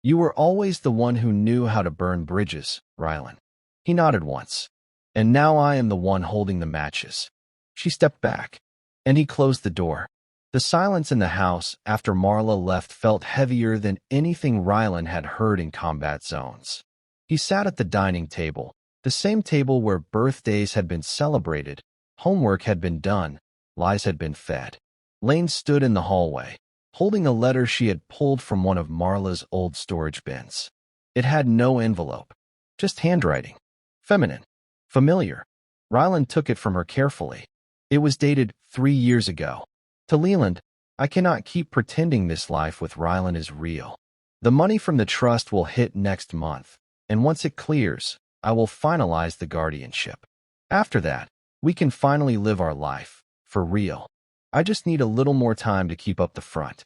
You were always the one who knew how to burn bridges, Ryland. He nodded once. And now I am the one holding the matches. She stepped back, and he closed the door. The silence in the house after Marla left felt heavier than anything Ryland had heard in combat zones. He sat at the dining table, the same table where birthdays had been celebrated, homework had been done, lies had been fed. Lane stood in the hallway, holding a letter she had pulled from one of Marla's old storage bins. It had no envelope, just handwriting. Feminine. Familiar. Ryland took it from her carefully. It was dated 3 years ago. To Leland, I cannot keep pretending this life with Ryland is real. The money from the trust will hit next month, and once it clears, I will finalize the guardianship. After that, we can finally live our life, for real. I just need a little more time to keep up the front.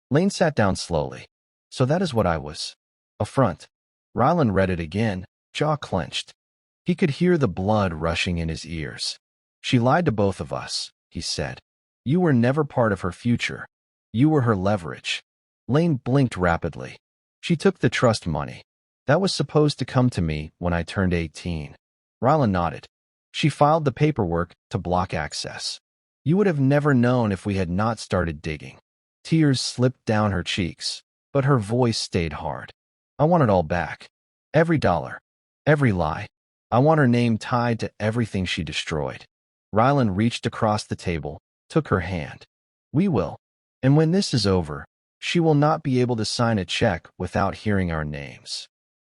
Lane sat down slowly. So that is what I was. A front. Ryland read it again, jaw clenched. He could hear the blood rushing in his ears. She lied to both of us, he said. You were never part of her future. You were her leverage. Lane blinked rapidly. She took the trust money. That was supposed to come to me when I turned 18. Ryland nodded. She filed the paperwork to block access. You would have never known if we had not started digging. Tears slipped down her cheeks, but her voice stayed hard. I want it all back. Every dollar. Every lie. I want her name tied to everything she destroyed. Ryland reached across the table, took her hand. We will. And when this is over, she will not be able to sign a check without hearing our names.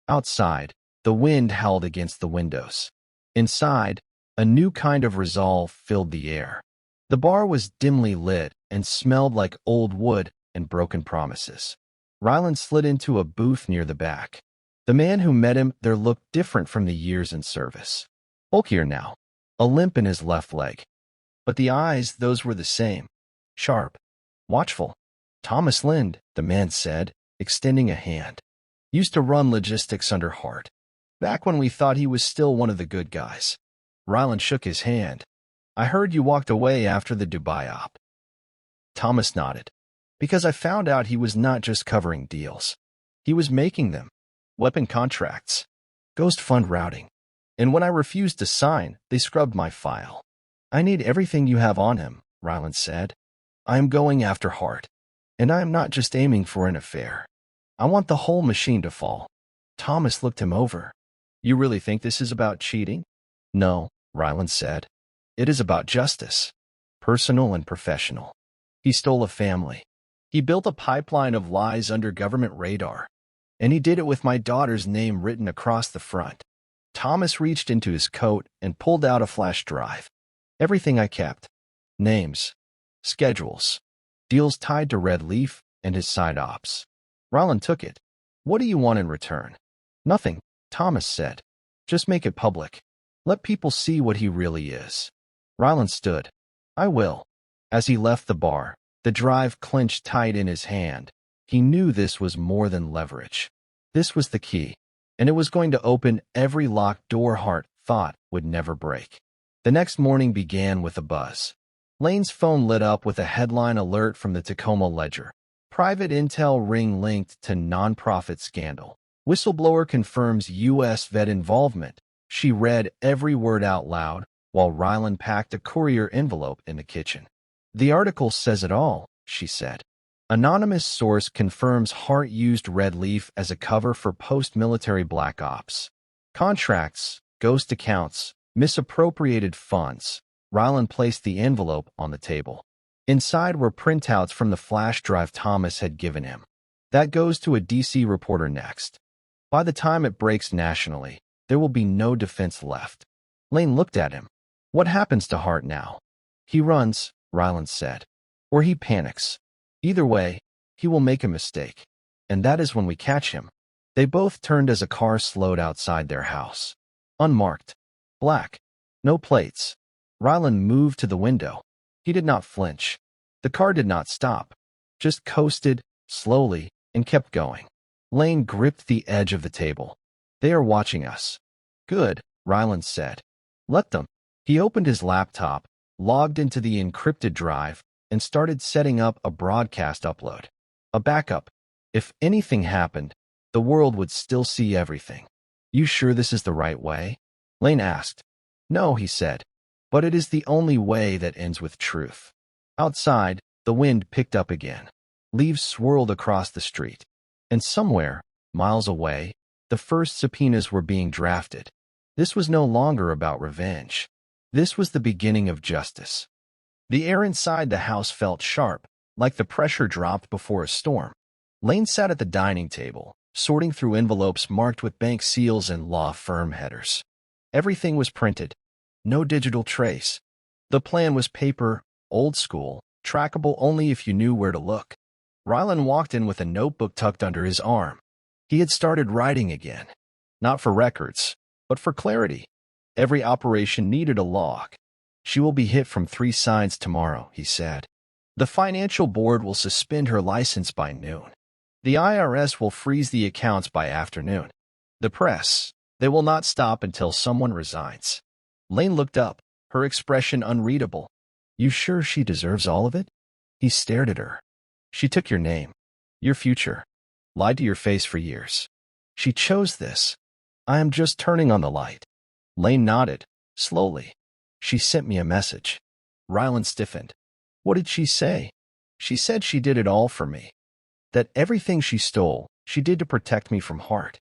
Outside, the wind howled against the windows. Inside, a new kind of resolve filled the air. The bar was dimly lit and smelled like old wood and broken promises. Ryland slid into a booth near the back. The man who met him there looked different from the years in service. Bulkier now, a limp in his left leg. But the eyes, those were the same. Sharp. Watchful. Thomas Lind, the man said, extending a hand. Used to run logistics under Hart. Back when we thought he was still one of the good guys. Ryland shook his hand. I heard you walked away after the Dubai op. Thomas nodded. Because I found out he was not just covering deals. He was making them. Weapon contracts. Ghost fund routing. And when I refused to sign, they scrubbed my file. I need everything you have on him, Ryland said. I am going after Hart. And I am not just aiming for an affair. I want the whole machine to fall. Thomas looked him over. You really think this is about cheating? No, Ryland said. It is about justice. Personal and professional. He stole a family. He built a pipeline of lies under government radar. And he did it with my daughter's name written across the front. Thomas reached into his coat and pulled out a flash drive. Everything I kept. Names. Schedules. Deals tied to Red Leaf and his side ops. Ryland took it. What do you want in return? Nothing, Thomas said. Just make it public. Let people see what he really is. Ryland stood. I will. As he left the bar, the drive clenched tight in his hand. He knew this was more than leverage. This was the key, and it was going to open every locked door Hart thought would never break. The next morning began with a buzz. Lane's phone lit up with a headline alert from the Tacoma Ledger. Private intel ring linked to nonprofit scandal. Whistleblower confirms U.S. vet involvement. She read every word out loud while Ryland packed a courier envelope in the kitchen. The article says it all, she said. Anonymous source confirms Hart used Red Leaf as a cover for post-military black ops. Contracts, ghost accounts, misappropriated funds. Ryland placed the envelope on the table. Inside were printouts from the flash drive Thomas had given him. That goes to a D.C. reporter next. By the time it breaks nationally, there will be no defense left. Lane looked at him. What happens to Hart now? He runs, Ryland said. Or he panics. Either way, he will make a mistake. And that is when we catch him. They both turned as a car slowed outside their house. Unmarked. Black. No plates. Ryland moved to the window. He did not flinch. The car did not stop. Just coasted, slowly, and kept going. Lane gripped the edge of the table. They are watching us. Good, Ryland said. Let them. He opened his laptop, logged into the encrypted drive, and started setting up a broadcast upload. A backup. If anything happened, the world would still see everything. You sure this is the right way? Lane asked. No, he said. But it is the only way that ends with truth. Outside, the wind picked up again. Leaves swirled across the street. And somewhere, miles away, the first subpoenas were being drafted. This was no longer about revenge. This was the beginning of justice. The air inside the house felt sharp, like the pressure dropped before a storm. Lane sat at the dining table, sorting through envelopes marked with bank seals and law firm headers. Everything was printed. No digital trace. The plan was paper, old school, trackable only if you knew where to look. Ryland walked in with a notebook tucked under his arm. He had started writing again. Not for records, but for clarity. Every operation needed a log. She will be hit from 3 sides tomorrow, he said. The financial board will suspend her license by noon. The IRS will freeze the accounts by afternoon. The press, they will not stop until someone resigns. Lane looked up, her expression unreadable. You sure she deserves all of it? He stared at her. She took your name, your future, lied to your face for years. She chose this. I am just turning on the light. Lane nodded, slowly. She sent me a message. Ryland stiffened. What did she say? She said she did it all for me. That everything she stole, she did to protect me from Hart.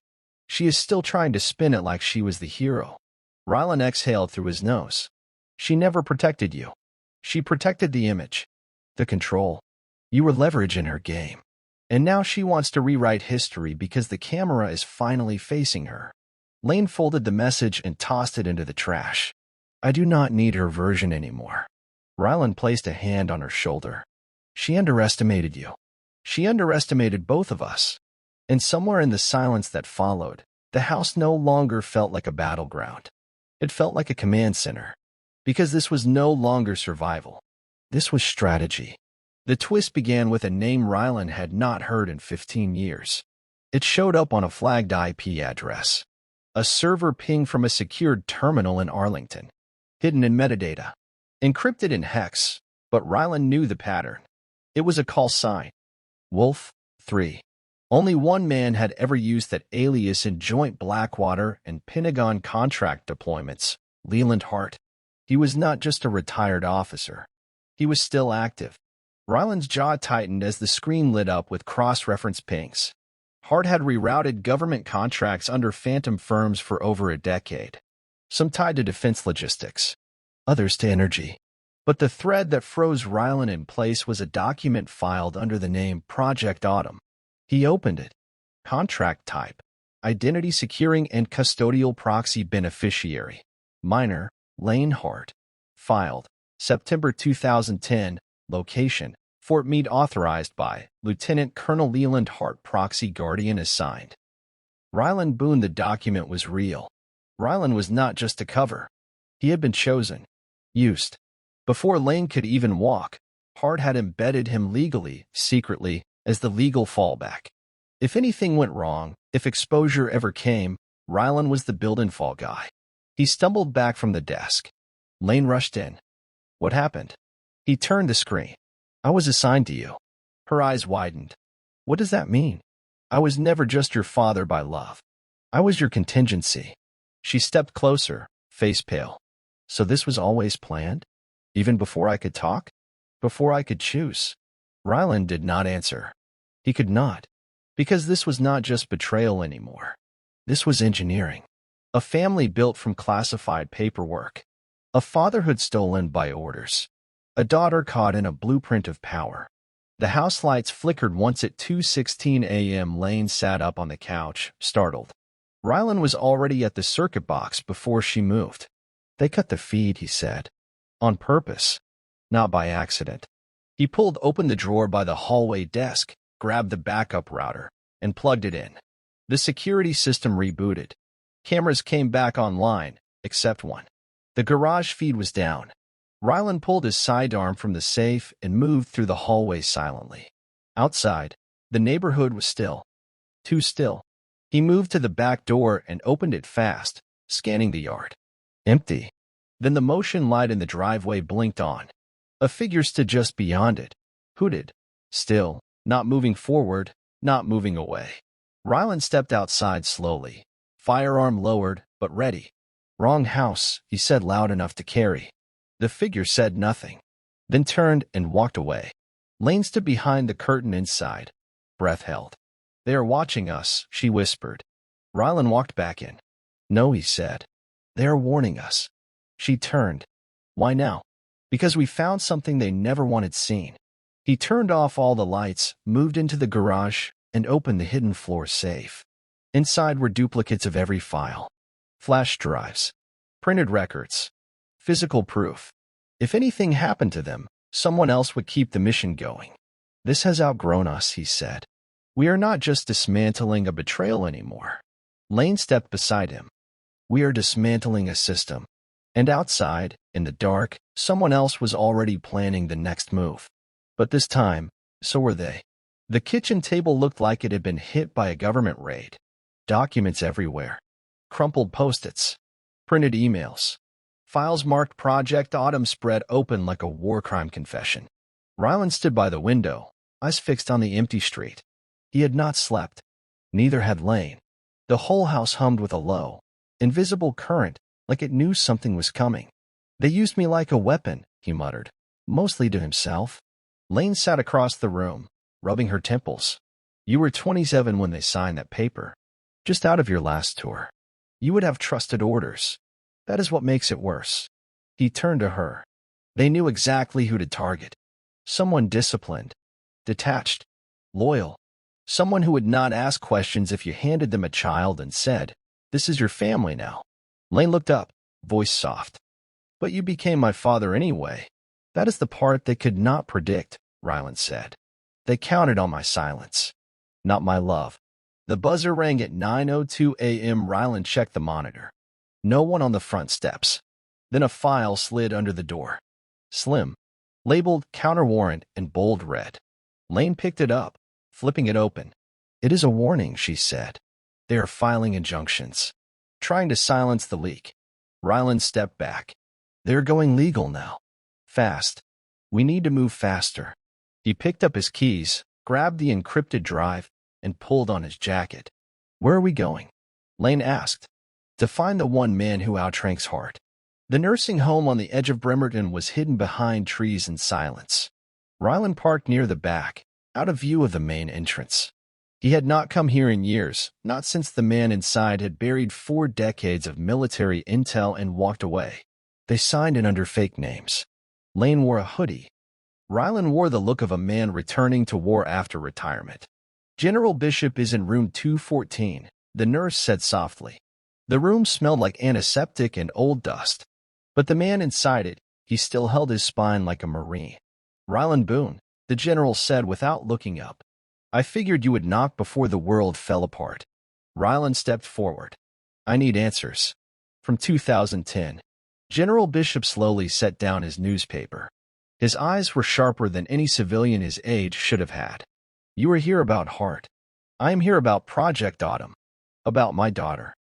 She is still trying to spin it like she was the hero. Ryland exhaled through his nose. She never protected you. She protected the image, the control. You were leverage in her game. And now she wants to rewrite history because the camera is finally facing her. Lane folded the message and tossed it into the trash. I do not need her version anymore. Ryland placed a hand on her shoulder. She underestimated you. She underestimated both of us. And somewhere in the silence that followed, the house no longer felt like a battleground. It felt like a command center. Because this was no longer survival. This was strategy. The twist began with a name Ryland had not heard in 15 years. It showed up on a flagged IP address. A server ping from a secured terminal in Arlington. Hidden in metadata. Encrypted in hex, but Ryland knew the pattern. It was a call sign. Wolf 3. Only one man had ever used that alias in joint Blackwater and Pentagon contract deployments, Leland Hart. He was not just a retired officer. He was still active. Ryland's jaw tightened as the screen lit up with cross-reference pings. Hart had rerouted government contracts under phantom firms for over a decade. Some tied to defense logistics, others to energy. But the thread that froze Ryland in place was a document filed under the name Project Autumn. He opened it. Contract type. Identity securing and custodial proxy beneficiary. Minor, Lane Hart. Filed. September 2010. Location. Fort Meade authorized by Lieutenant Colonel Leland Hart, proxy guardian assigned. Ryland Boone. The document was real. Ryland was not just a cover. He had been chosen. Used. Before Lane could even walk, Hart had embedded him legally, secretly, as the legal fallback. If anything went wrong, if exposure ever came, Ryland was the build-in fall guy. He stumbled back from the desk. Lane rushed in. What happened? He turned the screen. I was assigned to you. Her eyes widened. What does that mean? I was never just your father by love. I was your contingency. She stepped closer, face pale. So this was always planned? Even before I could talk? Before I could choose? Ryland did not answer. He could not. Because this was not just betrayal anymore. This was engineering. A family built from classified paperwork. A fatherhood stolen by orders. A daughter caught in a blueprint of power. The house lights flickered once at 2:16 a.m. Lane sat up on the couch, startled. Ryland was already at the circuit box before she moved. They cut the feed, he said. On purpose. not by accident. He pulled open the drawer by the hallway desk, grabbed the backup router, and plugged it in. The security system rebooted. Cameras came back online, except one. The garage feed was down. Rylan pulled his sidearm from the safe and moved through the hallway silently. Outside, the neighborhood was still. Too still. He moved to the back door and opened it fast, scanning the yard. Empty. Then the motion light in the driveway blinked on. A figure stood just beyond it, hooded. Still, not moving forward, not moving away. Rylan stepped outside slowly, firearm lowered, but ready. "Wrong house," he said loud enough to carry. The figure said nothing, then turned and walked away. Lane stood behind the curtain inside, breath held. "They are watching us," she whispered. Rylan walked back in. "No," he said. "They are warning us." She turned. "Why now?" "Because we found something they never wanted seen." He turned off all the lights, moved into the garage, and opened the hidden floor safe. Inside were duplicates of every file. Flash drives. Printed records. Physical proof. If anything happened to them, someone else would keep the mission going. "This has outgrown us," he said. "We are not just dismantling a betrayal anymore." Lane stepped beside him. "We are dismantling a system." And outside, in the dark, someone else was already planning the next move. But this time, so were they. The kitchen table looked like it had been hit by a government raid. Documents everywhere. Crumpled post-its. Printed emails. Files marked Project Autumn spread open like a war crime confession. Rylan stood by the window, eyes fixed on the empty street. He had not slept. Neither had Lane. The whole house hummed with a low, invisible current, like it knew something was coming. "They used me like a weapon," he muttered, mostly to himself. Lane sat across the room, rubbing her temples. "You were 27 when they signed that paper. Just out of your last tour. You would have trusted orders. That is what makes it worse." He turned to her. They knew exactly who to target. Someone disciplined, detached, loyal. Someone who would not ask questions if you handed them a child and said, "This is your family now." Lane looked up, voice soft. "But you became my father anyway." "That is the part they could not predict," Rylan said. "They counted on my silence, not my love." The buzzer rang at 9:02 a.m. Rylan checked the monitor. No one on the front steps. Then a file slid under the door. Slim, labeled counter warrant in bold red. Lane picked it up, flipping it open. "It is a warning," she said. "They are filing injunctions, trying to silence the leak." Rylan stepped back. "They're going legal now. Fast. We need to move faster." He picked up his keys, grabbed the encrypted drive, and pulled on his jacket. "Where are we going?" Lane asked. "To find the one man who outranks Hart." The nursing home on the edge of Bremerton was hidden behind trees and silence. Rylan parked near the back, out of view of the main entrance. He had not come here in years, not since the man inside had buried 4 decades of military intel and walked away. They signed in under fake names. Lane wore a hoodie. Rylan wore the look of a man returning to war after retirement. "General Bishop is in room 214, the nurse said softly. The room smelled like antiseptic and old dust. But the man inside it, he still held his spine like a Marine. "Rylan Boone," the general said without looking up. "I figured you would knock before the world fell apart." Rylan stepped forward. "I need answers." From 2010. General Bishop slowly set down his newspaper. His eyes were sharper than any civilian his age should have had. "You are here about Hart. I am here about Project Autumn. About my daughter."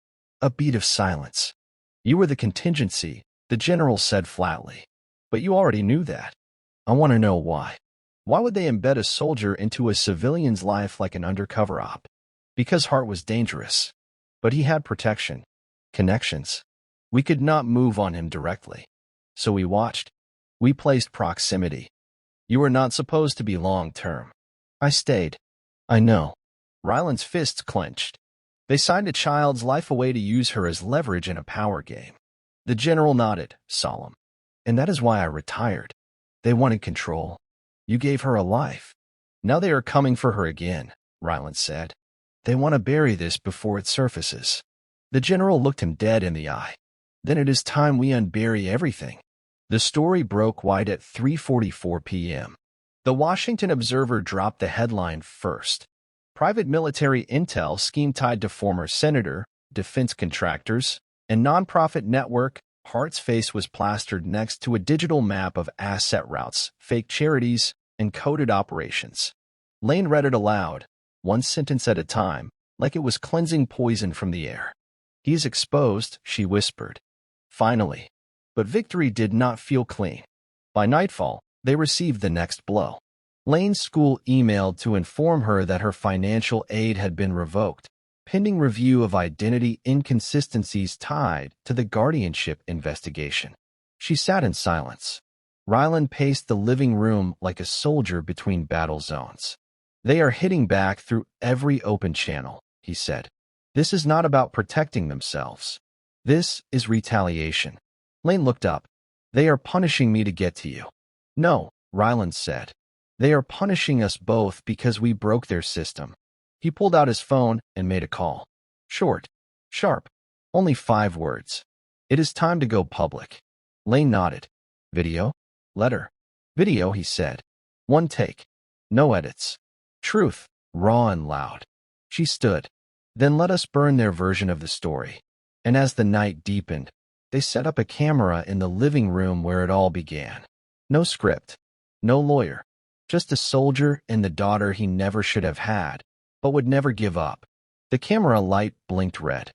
A beat of silence. "You were the contingency," the general said flatly. "But you already knew that." "I want to know why. Why would they embed a soldier into a civilian's life like an undercover op?" "Because Hart was dangerous. But he had protection. Connections. We could not move on him directly. So we watched. We placed proximity. You were not supposed to be long-term. I stayed." "I know." Rylan's fists clenched. "They signed a child's life away to use her as leverage in a power game." The general nodded, solemn. "And that is why I retired. They wanted control. You gave her a life. Now they are coming for her again," Rylan said. "They want to bury this before it surfaces." The general looked him dead in the eye. "Then it is time we unbury everything." The story broke wide at 3:44 p.m. The Washington Observer dropped the headline first. Private military intel scheme tied to former senator, defense contractors, and nonprofit network. Hart's face was plastered next to a digital map of asset routes, fake charities, and coded operations. Lane read it aloud, one sentence at a time, like it was cleansing poison from the air. "He's exposed," she whispered. Finally. But victory did not feel clean. By nightfall, they received the next blow. Lane's school emailed to inform her that her financial aid had been revoked, pending review of identity inconsistencies tied to the guardianship investigation. She sat in silence. Ryland paced the living room like a soldier between battle zones. "They are hitting back through every open channel," he said. "This is not about protecting themselves. This is retaliation." Lane looked up. "They are punishing me to get to you." "No," Ryland said. "They are punishing us both because we broke their system." He pulled out his phone and made a call. Short, sharp, only 5 words. "It is time to go public." Lane nodded. "Video? Letter?" "Video," he said. "One take. No edits. Truth, raw and loud." She stood. "Then let us burn their version of the story." And as the night deepened, they set up a camera in the living room where it all began. No script, no lawyer, just a soldier and the daughter he never should have had, but would never give up. The camera light blinked red.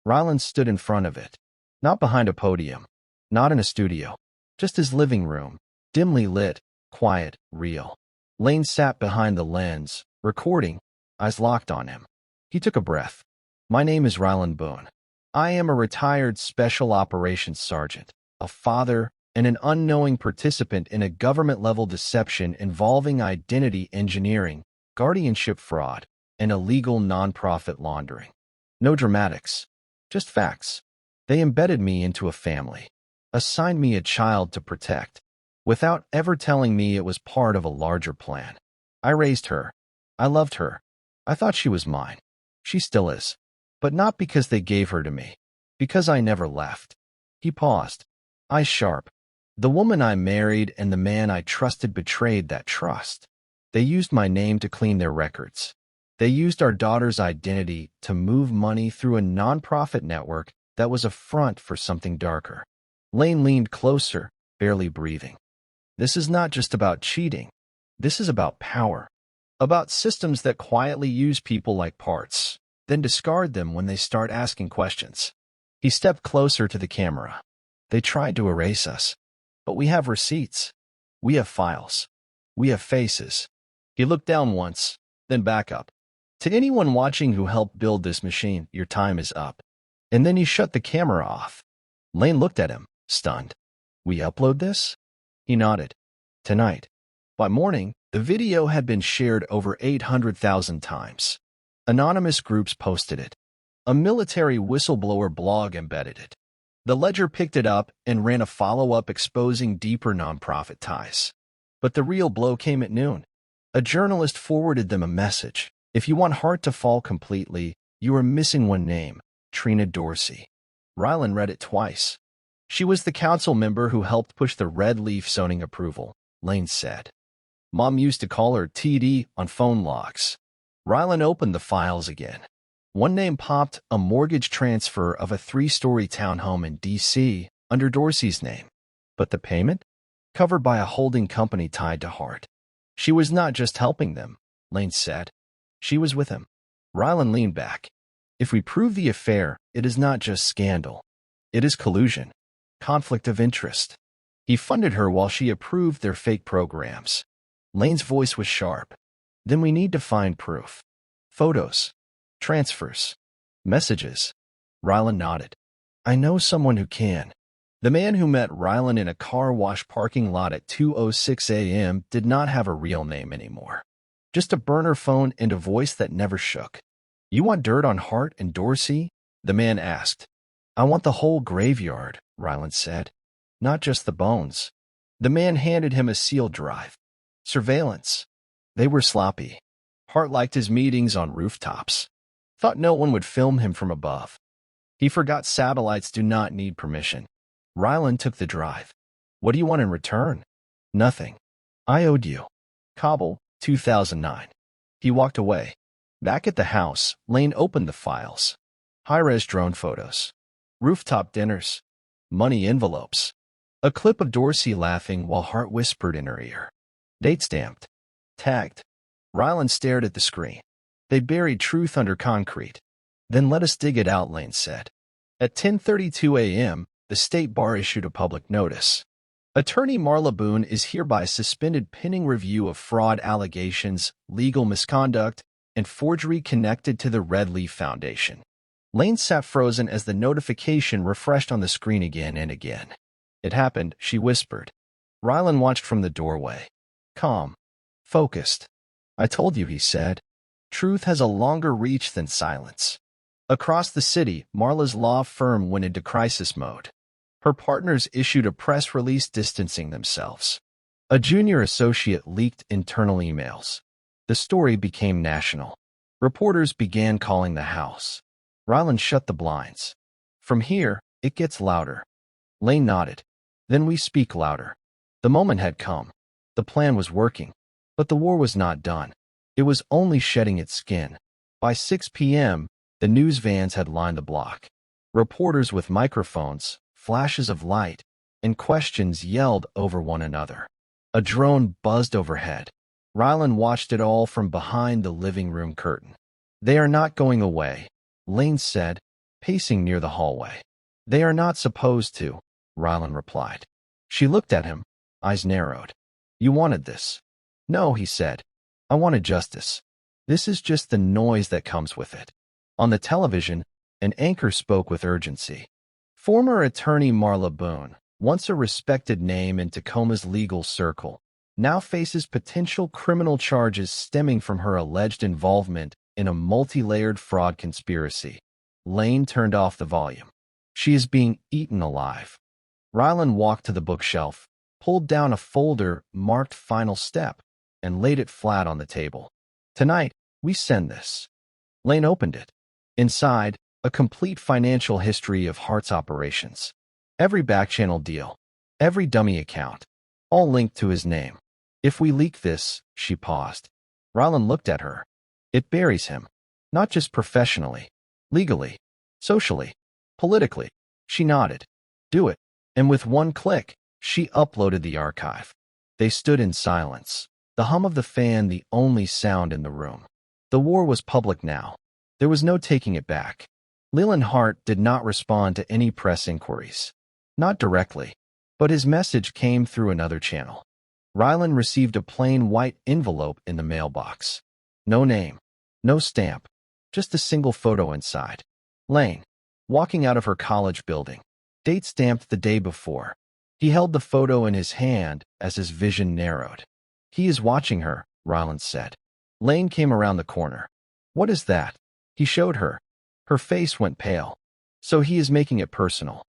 Ryland stood in front of it, not behind a podium, not in a studio, just his living room, dimly lit, quiet, real. Lane sat behind the lens, recording, eyes locked on him. He took a breath. "My name is Ryland Boone. I am a retired Special Operations Sergeant, a father, and an unknowing participant in a government-level deception involving identity engineering, guardianship fraud, and illegal nonprofit laundering. No dramatics, just facts. They embedded me into a family, assigned me a child to protect, without ever telling me it was part of a larger plan. I raised her. I loved her. I thought she was mine. She still is. But not because they gave her to me. Because I never left." He paused, eyes sharp. "The woman I married and the man I trusted betrayed that trust. They used my name to clean their records. They used our daughter's identity to move money through a nonprofit network that was a front for something darker." Lane leaned closer, barely breathing. "This is not just about cheating. This is about power. About systems that quietly use people like parts, then discard them when they start asking questions." He stepped closer to the camera. "They tried to erase us, but we have receipts. We have files. We have faces." He looked down once, then back up. "To anyone watching who helped build this machine, your time is up." And then he shut the camera off. Lane looked at him, stunned. "We upload this?" He nodded. "Tonight." By morning, the video had been shared over 800,000 times. Anonymous groups posted it. A military whistleblower blog embedded it. The Ledger picked it up and ran a follow-up exposing deeper nonprofit ties. But the real blow came at noon. A journalist forwarded them a message. "If you want Hart to fall completely, you are missing one name, Trina Dorsey." Ryland read it twice. "She was the council member who helped push the red leaf zoning approval," Lane said. "Mom used to call her TD on phone logs." Ryland opened the files again. One name popped: a mortgage transfer of a 3-story townhome in D.C. under Dorsey's name. But the payment? Covered by a holding company tied to Hart. She was not just helping them, Lane said. She was with him. Ryland leaned back. "If we prove the affair, it is not just scandal. It is collusion. Conflict of interest. He funded her while she approved their fake programs." Lane's voice was sharp. "Then we need to find proof. Photos. Transfers. Messages." Ryland nodded. "I know someone who can." The man who met Ryland in a car wash parking lot at 2:06 a.m. did not have a real name anymore. Just a burner phone and a voice that never shook. "You want dirt on Hart and Dorsey?" the man asked. "I want the whole graveyard," Ryland said. "Not just the bones." The man handed him a sealed drive. Surveillance. They were sloppy. Hart liked his meetings on rooftops. Thought no one would film him from above. He forgot satellites do not need permission. Ryland took the drive. What do you want in return? Nothing. I owed you. Cobble, 2009. He walked away. Back at the house, Lane opened the files. High-res drone photos. Rooftop dinners. Money envelopes. A clip of Dorsey laughing while Hart whispered in her ear. Date stamped. Tagged. Ryland stared at the screen. They buried truth under concrete. Then let us dig it out, Lane said. At 10:32 a.m., the state bar issued a public notice. Attorney Marla Boone is hereby suspended pending review of fraud allegations, legal misconduct, and forgery connected to the Red Leaf Foundation. Lane sat frozen as the notification refreshed on the screen again and again. It happened, she whispered. Ryland watched from the doorway. Calm. Focused. I told you, he said. Truth has a longer reach than silence. Across the city, Marla's law firm went into crisis mode. Her partners issued a press release distancing themselves. A junior associate leaked internal emails. The story became national. Reporters began calling the house. Ryland shut the blinds. From here, it gets louder. Lane nodded. Then we speak louder. The moment had come. The plan was working. But the war was not done. It was only shedding its skin. By 6 p.m., the news vans had lined the block. Reporters with microphones, flashes of light, and questions yelled over one another. A drone buzzed overhead. Ryland watched it all from behind the living room curtain. They are not going away, Lane said, pacing near the hallway. They are not supposed to, Ryland replied. She looked at him, eyes narrowed. You wanted this. No, he said. I wanted justice. This is just the noise that comes with it. On the television, an anchor spoke with urgency. Former attorney Marla Boone, once a respected name in Tacoma's legal circle, now faces potential criminal charges stemming from her alleged involvement in a multi-layered fraud conspiracy. Lane turned off the volume. She is being eaten alive. Ryland walked to the bookshelf, pulled down a folder marked Final Step, and laid it flat on the table. Tonight, we send this. Lane opened it. Inside, a complete financial history of Hart's operations. Every back-channel deal, every dummy account, all linked to his name. If we leak this, she paused. Ryland looked at her. It buries him. Not just professionally, legally, socially, politically. She nodded. Do it. And with one click, she uploaded the archive. They stood in silence, the hum of the fan the only sound in the room. The war was public now. There was no taking it back. Leland Hart did not respond to any press inquiries. Not directly, but his message came through another channel. Ryland received a plain white envelope in the mailbox. No name, no stamp, just a single photo inside. Lane, walking out of her college building, date stamped the day before. He held the photo in his hand as his vision narrowed. He is watching her, Ryland said. Lane came around the corner. What is that? He showed her. Her face went pale. So he is making it personal.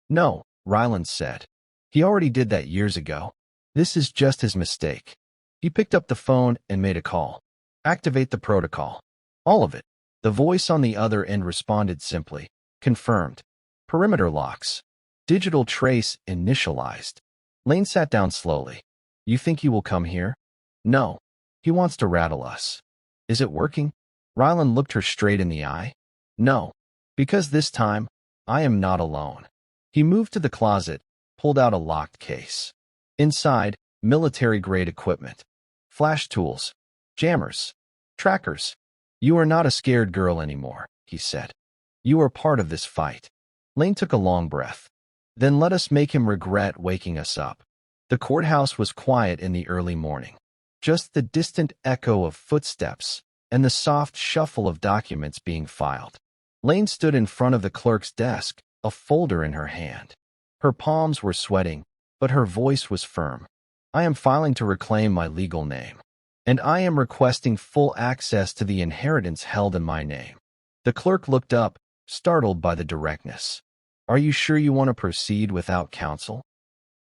No, Ryland said. He already did that years ago. This is just his mistake. He picked up the phone and made a call. Activate the protocol. All of it. The voice on the other end responded simply. Confirmed. Perimeter locks. Digital trace initialized. Lane sat down slowly. You think he will come here? No. He wants to rattle us. Is it working? Ryland looked her straight in the eye. No. Because this time, I am not alone. He moved to the closet, pulled out a locked case. Inside, military-grade equipment. Flash tools. Jammers. Trackers. You are not a scared girl anymore, he said. You are part of this fight. Lane took a long breath. Then let us make him regret waking us up. The courthouse was quiet in the early morning. Just the distant echo of footsteps and the soft shuffle of documents being filed. Lane stood in front of the clerk's desk, a folder in her hand. Her palms were sweating, but her voice was firm. I am filing to reclaim my legal name, and I am requesting full access to the inheritance held in my name. The clerk looked up, startled by the directness. Are you sure you want to proceed without counsel?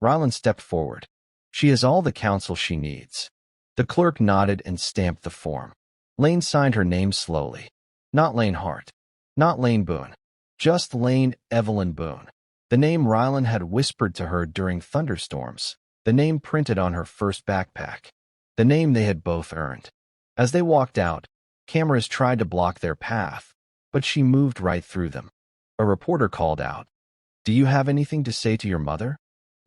Ryland stepped forward. She has all the counsel she needs. The clerk nodded and stamped the form. Lane signed her name slowly. Not Lane Hart. Not Lane Boone. Just Lane Evelyn Boone. The name Rylan had whispered to her during thunderstorms, the name printed on her first backpack, the name they had both earned. As they walked out, cameras tried to block their path, but she moved right through them. A reporter called out, "Do you have anything to say to your mother?"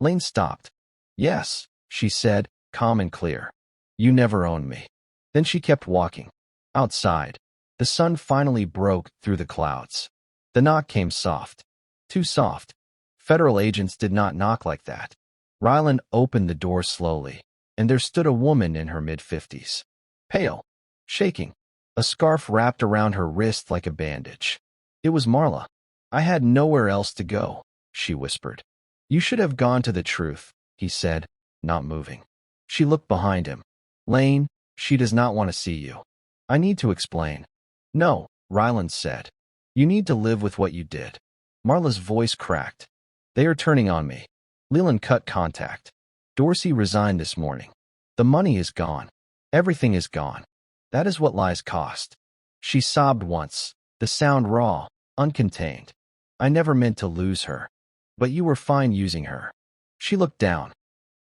Lane stopped. "Yes," she said, calm and clear. "You never owned me." Then she kept walking. Outside, the sun finally broke through the clouds. The knock came soft. Too soft. Federal agents did not knock like that. Rylan opened the door slowly, and there stood a woman in her mid-50s. Pale, shaking, a scarf wrapped around her wrist like a bandage. It was Marla. "I had nowhere else to go," she whispered. "You should have gone to the truth," he said, not moving. She looked behind him. "Lane, she does not want to see you." "I need to explain." "No," Ryland said. "You need to live with what you did." Marla's voice cracked. "They are turning on me." Leland cut contact. "Dorsey resigned this morning. The money is gone. Everything is gone. That is what lies cost." She sobbed once, the sound raw, uncontained. "I never meant to lose her. But you were fine using her." She looked down.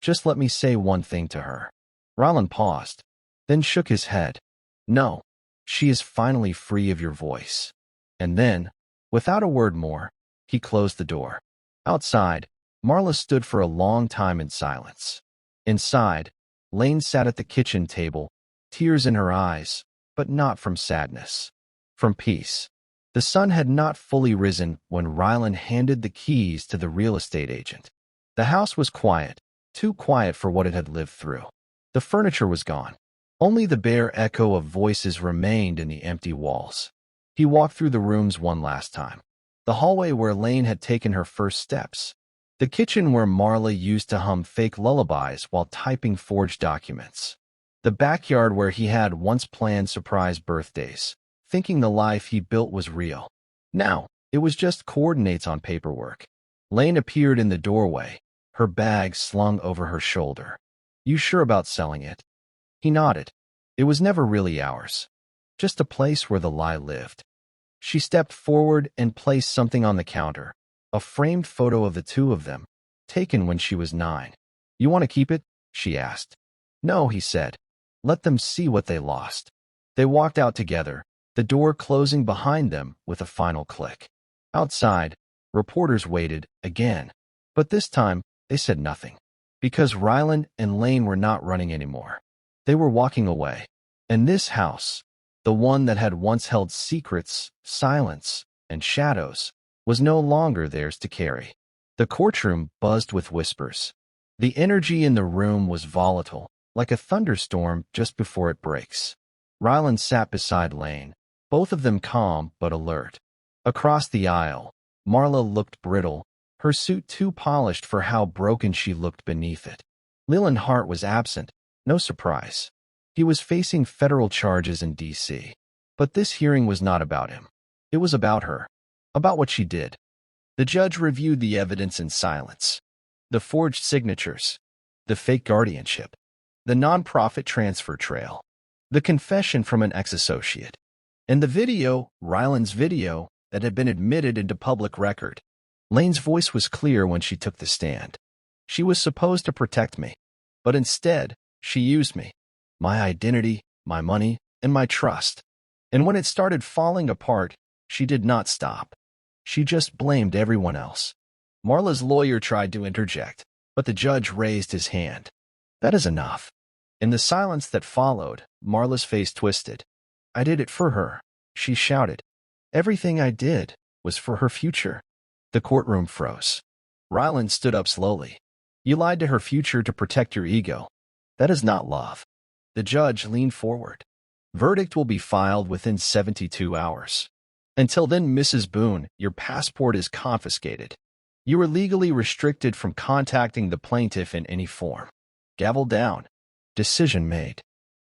"Just let me say one thing to her." Ryland paused, then shook his head. "No, she is finally free of your voice." And then, without a word more, he closed the door. Outside, Marla stood for a long time in silence. Inside, Lane sat at the kitchen table, tears in her eyes, but not from sadness. From peace. The sun had not fully risen when Rylan handed the keys to the real estate agent. The house was quiet, too quiet for what it had lived through. The furniture was gone. Only the bare echo of voices remained in the empty walls. He walked through the rooms one last time. The hallway where Lane had taken her first steps. The kitchen where Marla used to hum fake lullabies while typing forged documents. The backyard where he had once planned surprise birthdays, thinking the life he built was real. Now, it was just coordinates on paperwork. Lane appeared in the doorway, her bag slung over her shoulder. "You sure about selling it?" He nodded. "It was never really ours. Just a place where the lie lived." She stepped forward and placed something on the counter, a framed photo of the two of them, taken when she was 9. "You want to keep it?" she asked. "No," he said. "Let them see what they lost." They walked out together, the door closing behind them with a final click. Outside, reporters waited again, but this time they said nothing. Because Ryland and Lane were not running anymore. They were walking away. And this house, the one that had once held secrets, silence, and shadows, was no longer theirs to carry. The courtroom buzzed with whispers. The energy in the room was volatile, like a thunderstorm just before it breaks. Ryland sat beside Lane, both of them calm but alert. Across the aisle, Marla looked brittle, her suit too polished for how broken she looked beneath it. Leland Hart was absent, no surprise. He was facing federal charges in D.C. But this hearing was not about him. It was about her, about what she did. The judge reviewed the evidence in silence. The forged signatures, the fake guardianship, the nonprofit transfer trail, the confession from an ex-associate, and the video, Ryland's video, that had been admitted into public record. Lane's voice was clear when she took the stand. She was supposed to protect me, but instead, she used me, my identity, my money, and my trust. And when it started falling apart, she did not stop. She just blamed everyone else. Marla's lawyer tried to interject, but the judge raised his hand. "That is enough." In the silence that followed, Marla's face twisted. "I did it for her," she shouted. "Everything I did was for her future." The courtroom froze. Ryland stood up slowly. "You lied to her future to protect your ego. That is not love." The judge leaned forward. "Verdict will be filed within 72 hours. Until then, Mrs. Boone, your passport is confiscated. You are legally restricted from contacting the plaintiff in any form." Gavel down. Decision made.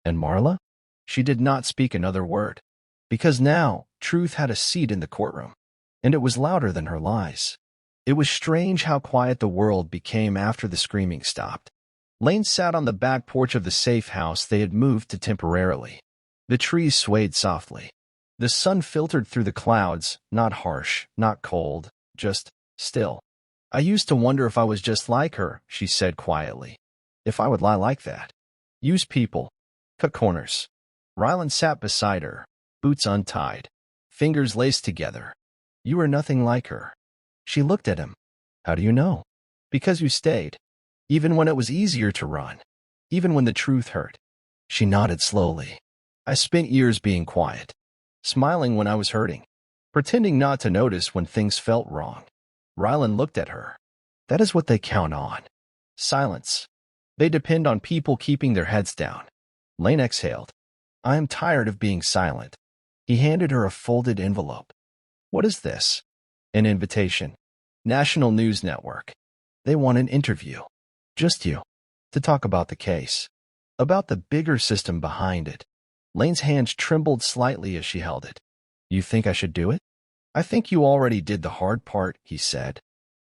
And Marla? She did not speak another word. Because now, truth had a seat in the courtroom. And it was louder than her lies. It was strange how quiet the world became after the screaming stopped. Lane sat on the back porch of the safe house they had moved to temporarily. The trees swayed softly. The sun filtered through the clouds, not harsh, not cold, just still. I used to wonder if I was just like her, she said quietly. If I would lie like that. Use people. Cut corners. Rylan sat beside her, boots untied, fingers laced together. You are nothing like her. She looked at him. How do you know? Because you stayed. Even when it was easier to run. Even when the truth hurt. She nodded slowly. I spent years being quiet. Smiling when I was hurting. Pretending not to notice when things felt wrong. Rylan looked at her. That is what they count on. Silence. They depend on people keeping their heads down. Lane exhaled. I am tired of being silent. He handed her a folded envelope. What is this? An invitation. National News Network. They want an interview. Just you. To talk about the case. About the bigger system behind it. Lane's hands trembled slightly as she held it. You think I should do it? I think you already did the hard part, he said.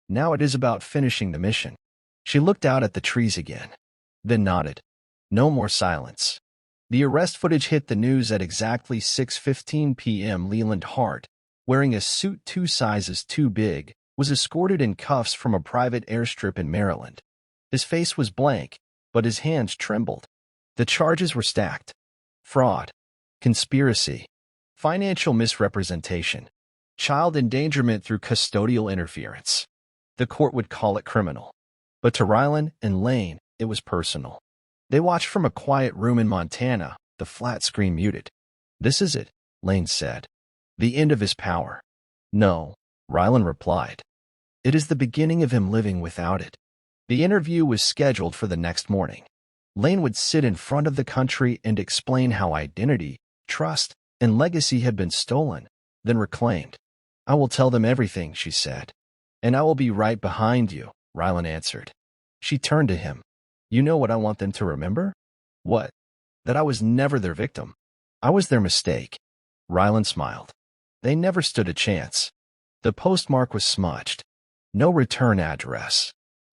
Now it is about finishing the mission. She looked out at the trees again, then nodded. No more silence. The arrest footage hit the news at exactly 6:15 p.m. Leland Hart, wearing a suit 2 sizes too big, was escorted in cuffs from a private airstrip in Maryland. His face was blank, but his hands trembled. The charges were stacked. Fraud, conspiracy, financial misrepresentation, child endangerment through custodial interference. The court would call it criminal. But to Rylan and Lane, it was personal. They watched from a quiet room in Montana, the flat screen muted. This is it, Lane said. The end of his power. No, Rylan replied. It is the beginning of him living without it. The interview was scheduled for the next morning. Lane would sit in front of the country and explain how identity, trust, and legacy had been stolen, then reclaimed. I will tell them everything, she said. And I will be right behind you, Rylan answered. She turned to him. You know what I want them to remember? What? That I was never their victim. I was their mistake. Rylan smiled. They never stood a chance. The postmark was smudged. No return address.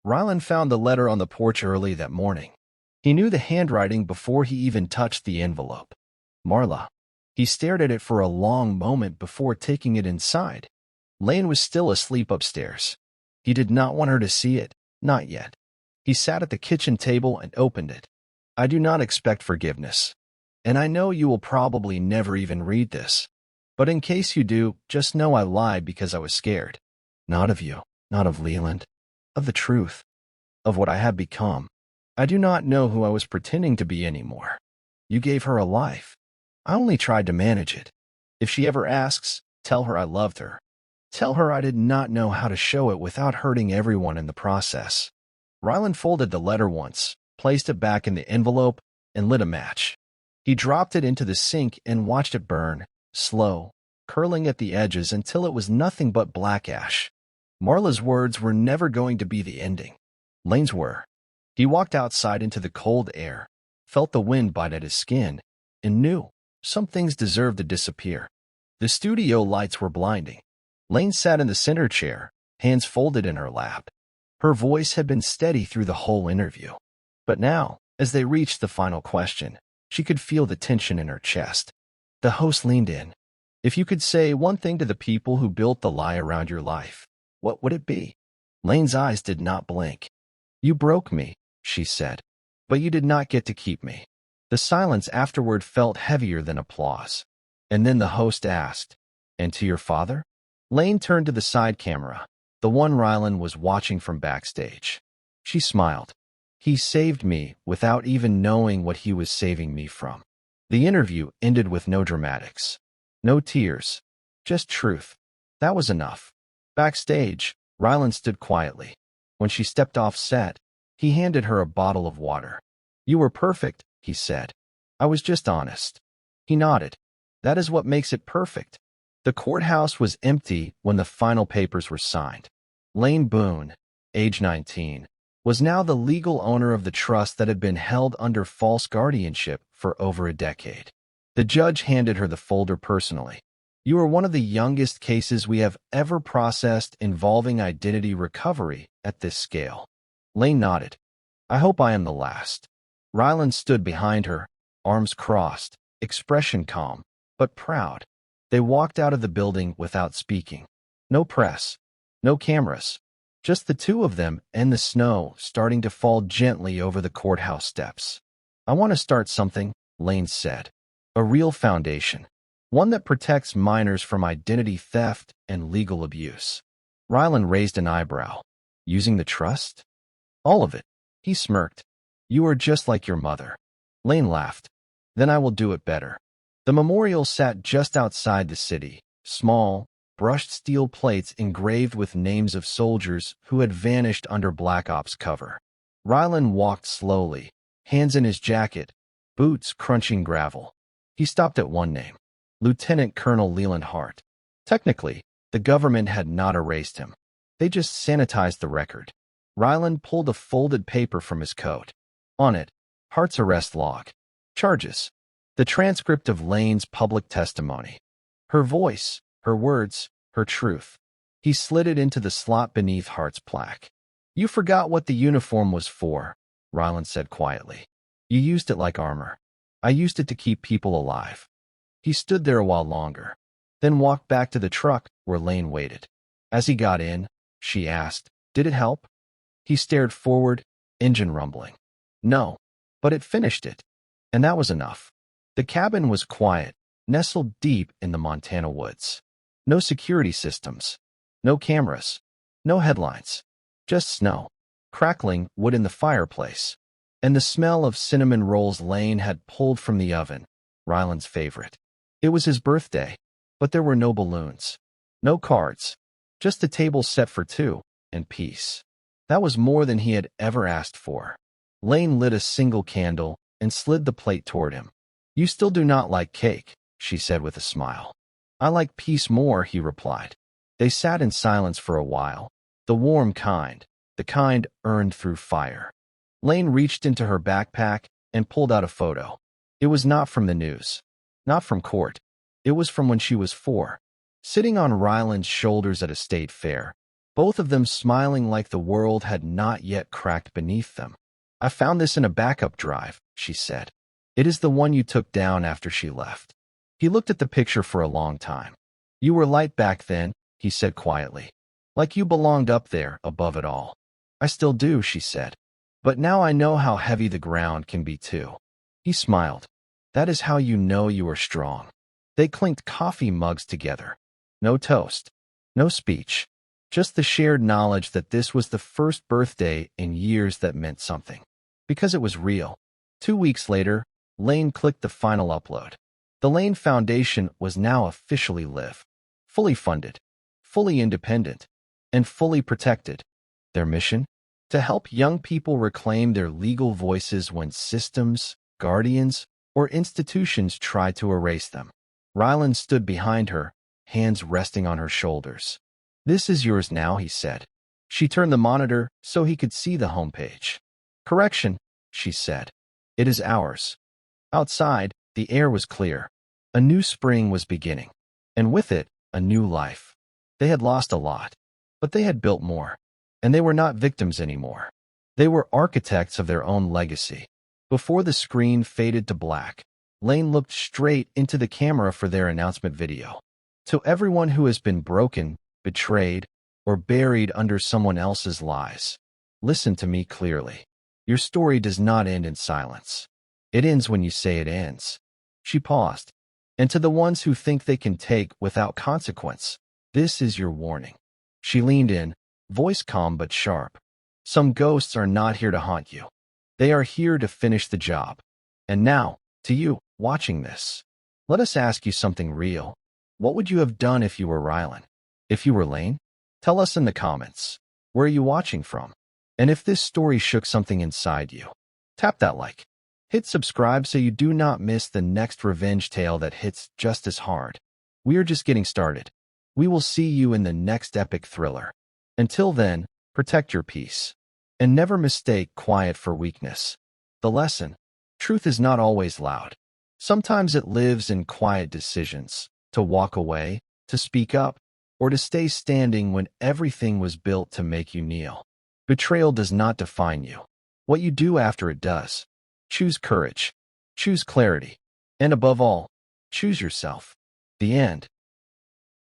Rylan found the letter on the porch early that morning. He knew the handwriting before he even touched the envelope. Marla. He stared at it for a long moment before taking it inside. Lane was still asleep upstairs. He did not want her to see it, not yet. He sat at the kitchen table and opened it. I do not expect forgiveness. And I know you will probably never even read this. But in case you do, just know I lied because I was scared. Not of you, not of Leland, of the truth, of what I have become. I do not know who I was pretending to be anymore. You gave her a life. I only tried to manage it. If she ever asks, tell her I loved her. Tell her I did not know how to show it without hurting everyone in the process. Rylan folded the letter once, placed it back in the envelope, and lit a match. He dropped it into the sink and watched it burn, slow, curling at the edges until it was nothing but black ash. Marla's words were never going to be the ending. Lane's were. He walked outside into the cold air, felt the wind bite at his skin, and knew some things deserved to disappear. The studio lights were blinding. Lane sat in the center chair, hands folded in her lap. Her voice had been steady through the whole interview. But now, as they reached the final question, she could feel the tension in her chest. The host leaned in. If you could say one thing to the people who built the lie around your life, what would it be? Lane's eyes did not blink. You broke me, she said, but you did not get to keep me. The silence afterward felt heavier than applause. And then the host asked, and to your father? Lane turned to the side camera, the one Rylan was watching from backstage. She smiled. He saved me without even knowing what he was saving me from. The interview ended with no dramatics. No tears. Just truth. That was enough. Backstage, Rylan stood quietly. When she stepped off set, he handed her a bottle of water. You were perfect, he said. I was just honest. He nodded. That is what makes it perfect. The courthouse was empty when the final papers were signed. Lane Boone, age 19, was now the legal owner of the trust that had been held under false guardianship for over a decade. The judge handed her the folder personally. You are one of the youngest cases we have ever processed involving identity recovery at this scale. Lane nodded. I hope I am the last. Rylan stood behind her, arms crossed, expression calm, but proud. They walked out of the building without speaking. No press, no cameras, Just the two of them and the snow starting to fall gently over the courthouse steps. I want to start something, Lane said. A real foundation. One that protects minors from identity theft and legal abuse. Rylan raised an eyebrow. Using the trust? All of it. He smirked. You are just like your mother. Lane laughed. Then I will do it better. The memorial sat just outside the city, small, brushed steel plates engraved with names of soldiers who had vanished under Black Ops cover. Rylan walked slowly, hands in his jacket, boots crunching gravel. He stopped at one name, Lieutenant Colonel Leland Hart. Technically, the government had not erased him. They just sanitized the record. Rylan pulled a folded paper from his coat. On it, Hart's arrest log. Charges. The transcript of Lane's public testimony. Her voice, her words, her truth. He slid it into the slot beneath Hart's plaque. You forgot what the uniform was for, Rylan said quietly. You used it like armor. I used it to keep people alive. He stood there a while longer, then walked back to the truck where Lane waited. As he got in, she asked, Did it help? He stared forward, engine rumbling. No, but it finished it. And that was enough. The cabin was quiet, nestled deep in the Montana woods. No security systems. No cameras. No headlines. Just snow. Crackling wood in the fireplace. And the smell of cinnamon rolls Lane had pulled from the oven, Rylan's favorite. It was his birthday, but there were no balloons. No cards. Just a table set for two, and peace. That was more than he had ever asked for. Lane lit a single candle and slid the plate toward him. You still do not like cake, she said with a smile. I like peace more, he replied. They sat in silence for a while, the warm kind, the kind earned through fire. Lane reached into her backpack and pulled out a photo. It was not from the news, not from court. It was from when she was 4, sitting on Ryland's shoulders at a state fair, both of them smiling like the world had not yet cracked beneath them. I found this in a backup drive, she said. It is the one you took down after she left. He looked at the picture for a long time. You were light back then, he said quietly. Like you belonged up there, above it all. I still do, she said. But now I know how heavy the ground can be too. He smiled. That is how you know you are strong. They clinked coffee mugs together. No toast. No speech. Just the shared knowledge that this was the first birthday in years that meant something. Because it was real. 2 weeks later, Lane clicked the final upload. The Lane Foundation was now officially live. Fully funded. Fully independent. And fully protected. Their mission? To help young people reclaim their legal voices when systems, guardians, or institutions try to erase them. Rylan stood behind her, hands resting on her shoulders. This is yours now, he said. She turned the monitor so he could see the homepage. Correction, she said. It is ours. Outside, the air was clear. A new spring was beginning. And with it, a new life. They had lost a lot, but they had built more. And they were not victims anymore. They were architects of their own legacy. Before the screen faded to black, Lane looked straight into the camera for their announcement video. To everyone who has been broken, betrayed, or buried under someone else's lies, listen to me clearly. Your story does not end in silence. It ends when you say it ends. She paused. And to the ones who think they can take without consequence, this is your warning. She leaned in, voice calm but sharp. Some ghosts are not here to haunt you. They are here to finish the job. And now, to you, watching this, let us ask you something real. What would you have done if you were Rylan? If you were Lane? Tell us in the comments. Where are you watching from? And if this story shook something inside you, tap that like. Hit subscribe so you do not miss the next revenge tale that hits just as hard. We are just getting started. We will see you in the next epic thriller. Until then, protect your peace. And never mistake quiet for weakness. The lesson: truth is not always loud. Sometimes it lives in quiet decisions, to walk away, to speak up, or to stay standing when everything was built to make you kneel. Betrayal does not define you. What you do after it does. Choose courage. Choose clarity. And above all, choose yourself. The end.